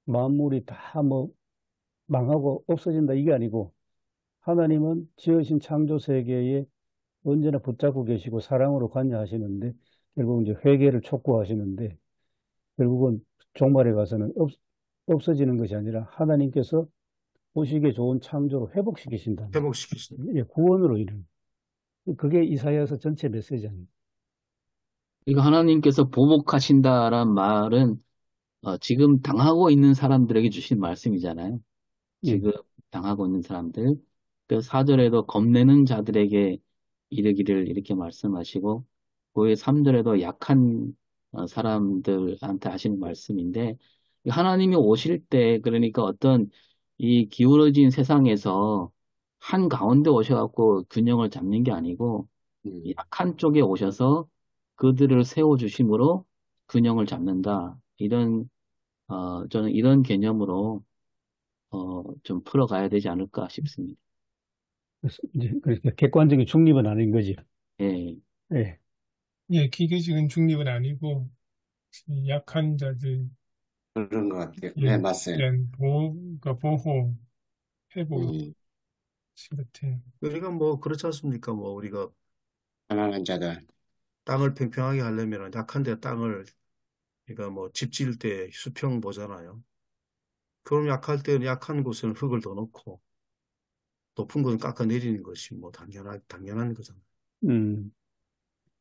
만물이 다 뭐 망하고 없어진다 이게 아니고 하나님은 지으신 창조 세계에 언제나 붙잡고 계시고 사랑으로 관여하시는데 결국 이제 회개를 촉구하시는데 결국은 종말에 가서는 없어지는 것이 아니라 하나님께서 보시기에 좋은 창조로 회복시키신다는 회복시키신. 예, 구원으로 이르는 그게 이사야서 전체 메시지 아닙니까? 이거 하나님께서 보복하신다란 말은 지금 당하고 있는 사람들에게 주신 말씀이잖아요. 예. 지금 당하고 있는 사람들. 그 4절에도 겁내는 자들에게 이르기를 이렇게 말씀하시고, 그 3절에도 약한 사람들한테 하시는 말씀인데, 하나님이 오실 때, 그러니까 어떤 이 기울어진 세상에서 한 가운데 오셔갖고 균형을 잡는 게 아니고, 약한 쪽에 오셔서 그들을 세워주심으로 균형을 잡는다. 저는 이런 개념으로 좀 풀어가야 되지 않을까 싶습니다. 그래서 이제 그러니까 객관적인 중립은 아닌 거지. 예, 예. 예, 기계적인 중립은 아니고 약한 자들 그런 것 같아요. 예, 네, 맞아요. 대한 보호, 회복 음, 같아요. 우리가 뭐 그렇지 않습니까? 뭐 우리가 가난한 자들. 땅을 평평하게 하려면 약한데 땅을 우리가 뭐 집 지을 때 수평 보잖아요. 그럼 약할 때는 약한 곳에는 흙을 더 넣고 높은 곳은 깎아내리는 것이 뭐 당연한 거잖아요. 음.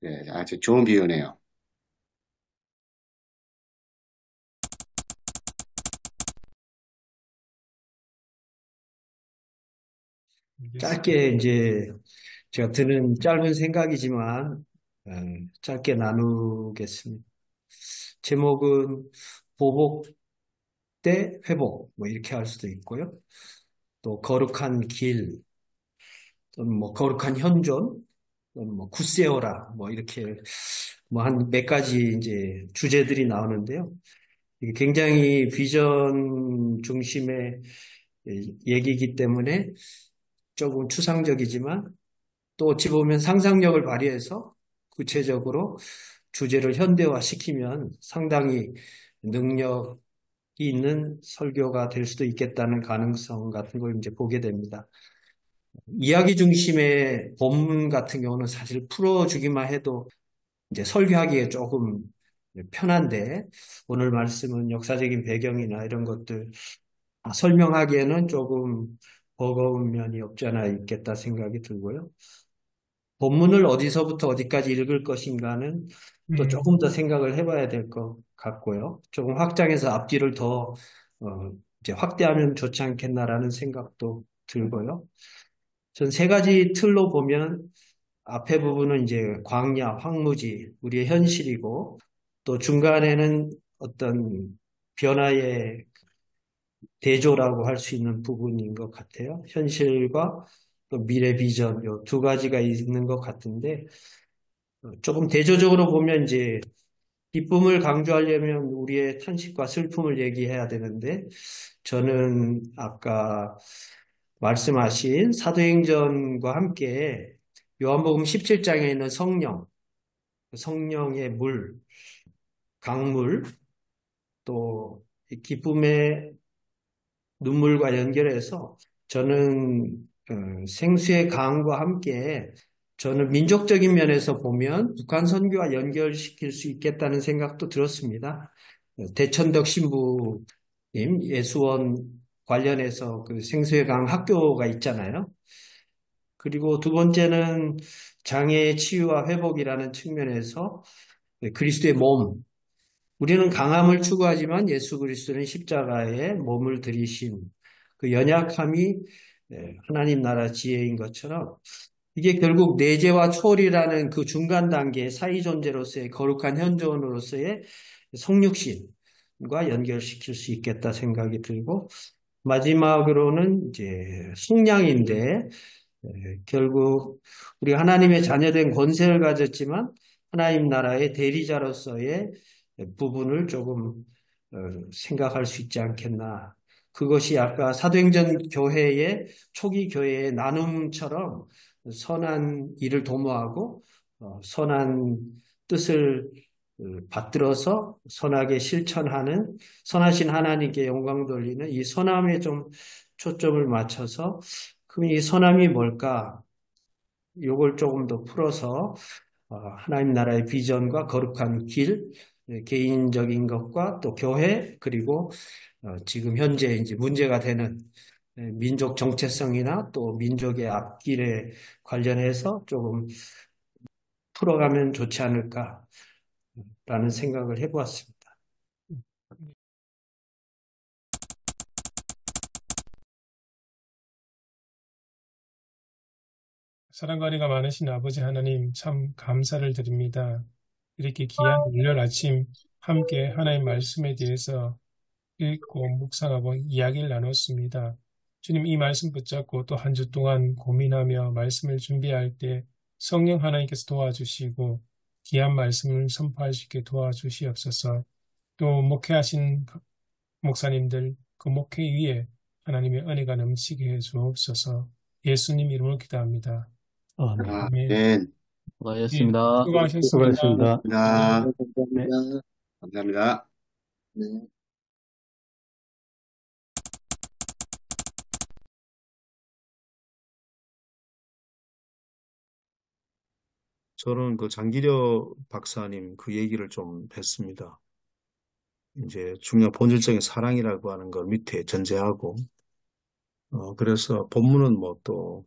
네, 아주 좋은 비유네요. 짧게 이제 제가 드는 짧은 생각이지만 짧게 나누겠습니다. 제목은 보복 대 회복 뭐 이렇게 할 수도 있고요. 또 거룩한 길, 또는 뭐 거룩한 현존, 또는 뭐 굳세어라 뭐 이렇게 뭐 한 몇 가지 이제 주제들이 나오는데요. 이게 굉장히 비전 중심의 얘기이기 때문에 조금 추상적이지만 또 어찌 보면 상상력을 발휘해서 구체적으로 주제를 현대화시키면 상당히 능력이 있는 설교가 될 수도 있겠다는 가능성 같은 걸 이제 보게 됩니다. 이야기 중심의 본문 같은 경우는 사실 풀어주기만 해도 이제 설교하기에 조금 편한데 오늘 말씀은 역사적인 배경이나 이런 것들 설명하기에는 조금 버거운 면이 없지 않아 있겠다 생각이 들고요. 본문을 어디서부터 어디까지 읽을 것인가는 또 조금 더 생각을 해봐야 될 것 같고요. 조금 확장해서 앞뒤를 더 이제 확대하면 좋지 않겠나라는 생각도 들고요. 전 세 가지 틀로 보면 앞에 부분은 이제 광야, 황무지, 우리의 현실이고 또 중간에는 어떤 변화의 대조라고 할 수 있는 부분인 것 같아요. 현실과 또 미래 비전, 요 두 가지가 있는 것 같은데, 조금 대조적으로 보면 이제 기쁨을 강조하려면 우리의 탄식과 슬픔을 얘기해야 되는데, 저는 아까 말씀하신 사도행전과 함께 요한복음 17장에 있는 성령의 물, 강물, 또 기쁨의 눈물과 연결해서 저는 생수의 강과 함께 저는 민족적인 면에서 보면 북한 선교와 연결시킬 수 있겠다는 생각도 들었습니다. 대천덕 신부님 예수원 관련해서 그 생수의 강 학교가 있잖아요. 그리고 두 번째는 장애의 치유와 회복이라는 측면에서 그리스도의 몸, 우리는 강함을 추구하지만 예수 그리스도는 십자가에 몸을 들이신 그 연약함이 하나님 나라 지혜인 것처럼 이게 결국 내재와 초월이라는 그 중간 단계의 사이 존재로서의 거룩한 현존으로서의 성육신과 연결시킬 수 있겠다 생각이 들고 마지막으로는 이제 속량인데 결국 우리 하나님의 자녀된 권세를 가졌지만 하나님 나라의 대리자로서의 부분을 조금 생각할 수 있지 않겠나. 그것이 아까 사도행전 교회의 초기 교회의 나눔처럼 선한 일을 도모하고 선한 뜻을 받들어서 선하게 실천하는 선하신 하나님께 영광 돌리는 이 선함에 좀 초점을 맞춰서 그럼 이 선함이 뭘까? 요걸 조금 더 풀어서 하나님 나라의 비전과 거룩한 길, 개인적인 것과 또 교회, 그리고 지금 현재 이제 문제가 되는 민족 정체성이나 또 민족의 앞길에 관련해서 조금 풀어가면 좋지 않을까라는 생각을 해보았습니다. 사랑과 은혜가 많으신 아버지 하나님 참 감사를 드립니다. 이렇게 귀한 일요일 아침 함께 하나님 말씀에 대해서 읽고 묵상하고 이야기를 나눴습니다. 주님 이 말씀 붙잡고 또 한 주 동안 고민하며 말씀을 준비할 때 성령 하나님께서 도와주시고 귀한 말씀을 선포할 수 있게 도와주시옵소서. 또 목회하신 목사님들 그 목회 위에 하나님의 은혜가 넘치게 해 주옵소서. 예수님 이름으로 기도합니다. 아멘. 아멘. 네. 예, 수고하셨습니다. 수고하셨습니다. 수고하셨습니다. 감사합니다. 네. 감사합니다. 네. 저는 그 장기려 박사님 그 얘기를 좀 했습니다. 이제 중요한 본질적인 사랑이라고 하는 걸 밑에 전제하고, 그래서 본문은 뭐 또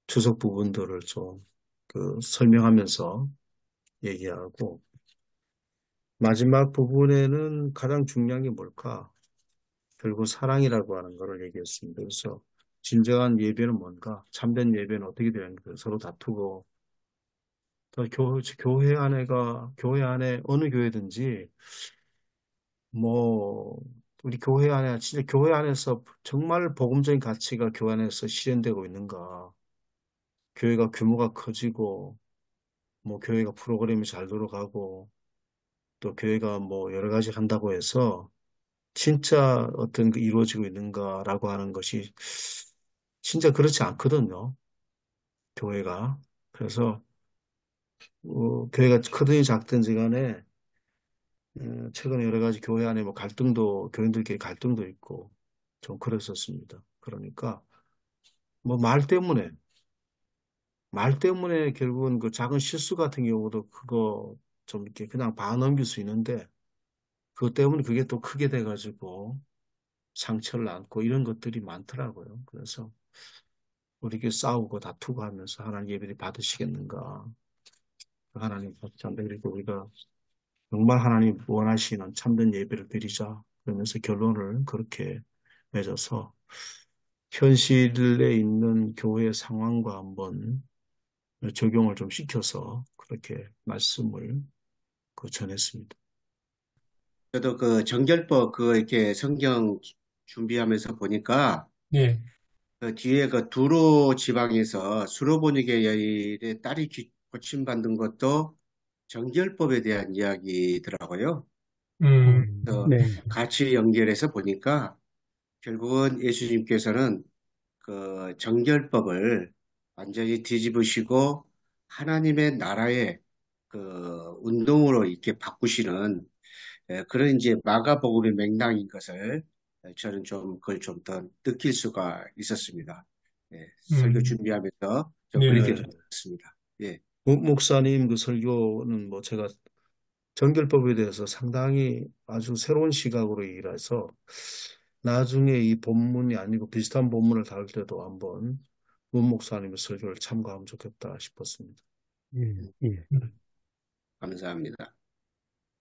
주석 부분들을 좀 설명하면서 얘기하고, 마지막 부분에는 가장 중요한 게 뭘까? 결국 사랑이라고 하는 거를 얘기했습니다. 그래서 진정한 예배는 뭔가? 참된 예배는 어떻게 되는 거예요? 서로 다투고, 또 교회 안에 어느 교회든지 뭐 우리 교회 안에 진짜 교회 안에서 정말 복음적인 가치가 교회 안에서 실현되고 있는가? 교회가 규모가 커지고 뭐 교회가 프로그램이 잘 돌아가고 또 교회가 뭐 여러 가지 한다고 해서 진짜 어떤 그 이루어지고 있는가라고 하는 것이 진짜 그렇지 않거든요. 교회가. 그래서 교회가 크든지 작든지 간에 최근에 여러 가지 교회 안에 뭐 교인들끼리 갈등도 있고 좀 그랬었습니다. 그러니까 뭐 말 때문에 결국은 그 작은 실수 같은 경우도 그거 좀 이렇게 그냥 봐넘길 수 있는데 그것 때문에 그게 또 크게 돼가지고 상처를 안고 이런 것들이 많더라고요. 그래서 우리가 싸우고 다투고 하면서 하나님 예배를 받으시겠는가? 하나님 참된 그리고 우리가 정말 하나님 원하시는 참된 예배를 드리자. 그러면서 결론을 그렇게 맺어서 현실에 있는 교회 상황과 한번 적용을 좀 시켜서 그렇게 말씀을 전했습니다. 저도 그 정결법 그거 이렇게 성경 준비하면서 보니까 예, 그 뒤에 그 두로 지방에서 수로보니게 여인의 딸이 고침받는 것도 정결법에 대한 이야기더라고요. 그래서 네. 같이 연결해서 보니까 결국은 예수님께서는 그 정결법을 완전히 뒤집으시고 하나님의 나라의 그 운동으로 이렇게 바꾸시는 그런 이제 마가복음의 맥락인 것을 저는 좀 그걸 좀 더 느낄 수가 있었습니다. 설교 준비하면서 좀 예, 그렇게 좀 들었습니다. 예. 목사님 그 설교는 뭐 제가 정결법에 대해서 상당히 아주 새로운 시각으로 얘기를 해서 나중에 이 본문이 아니고 비슷한 본문을 다룰 때도 한번 문 목사님의 설교를 참고하면 좋겠다 싶었습니다. 예, 예. 감사합니다.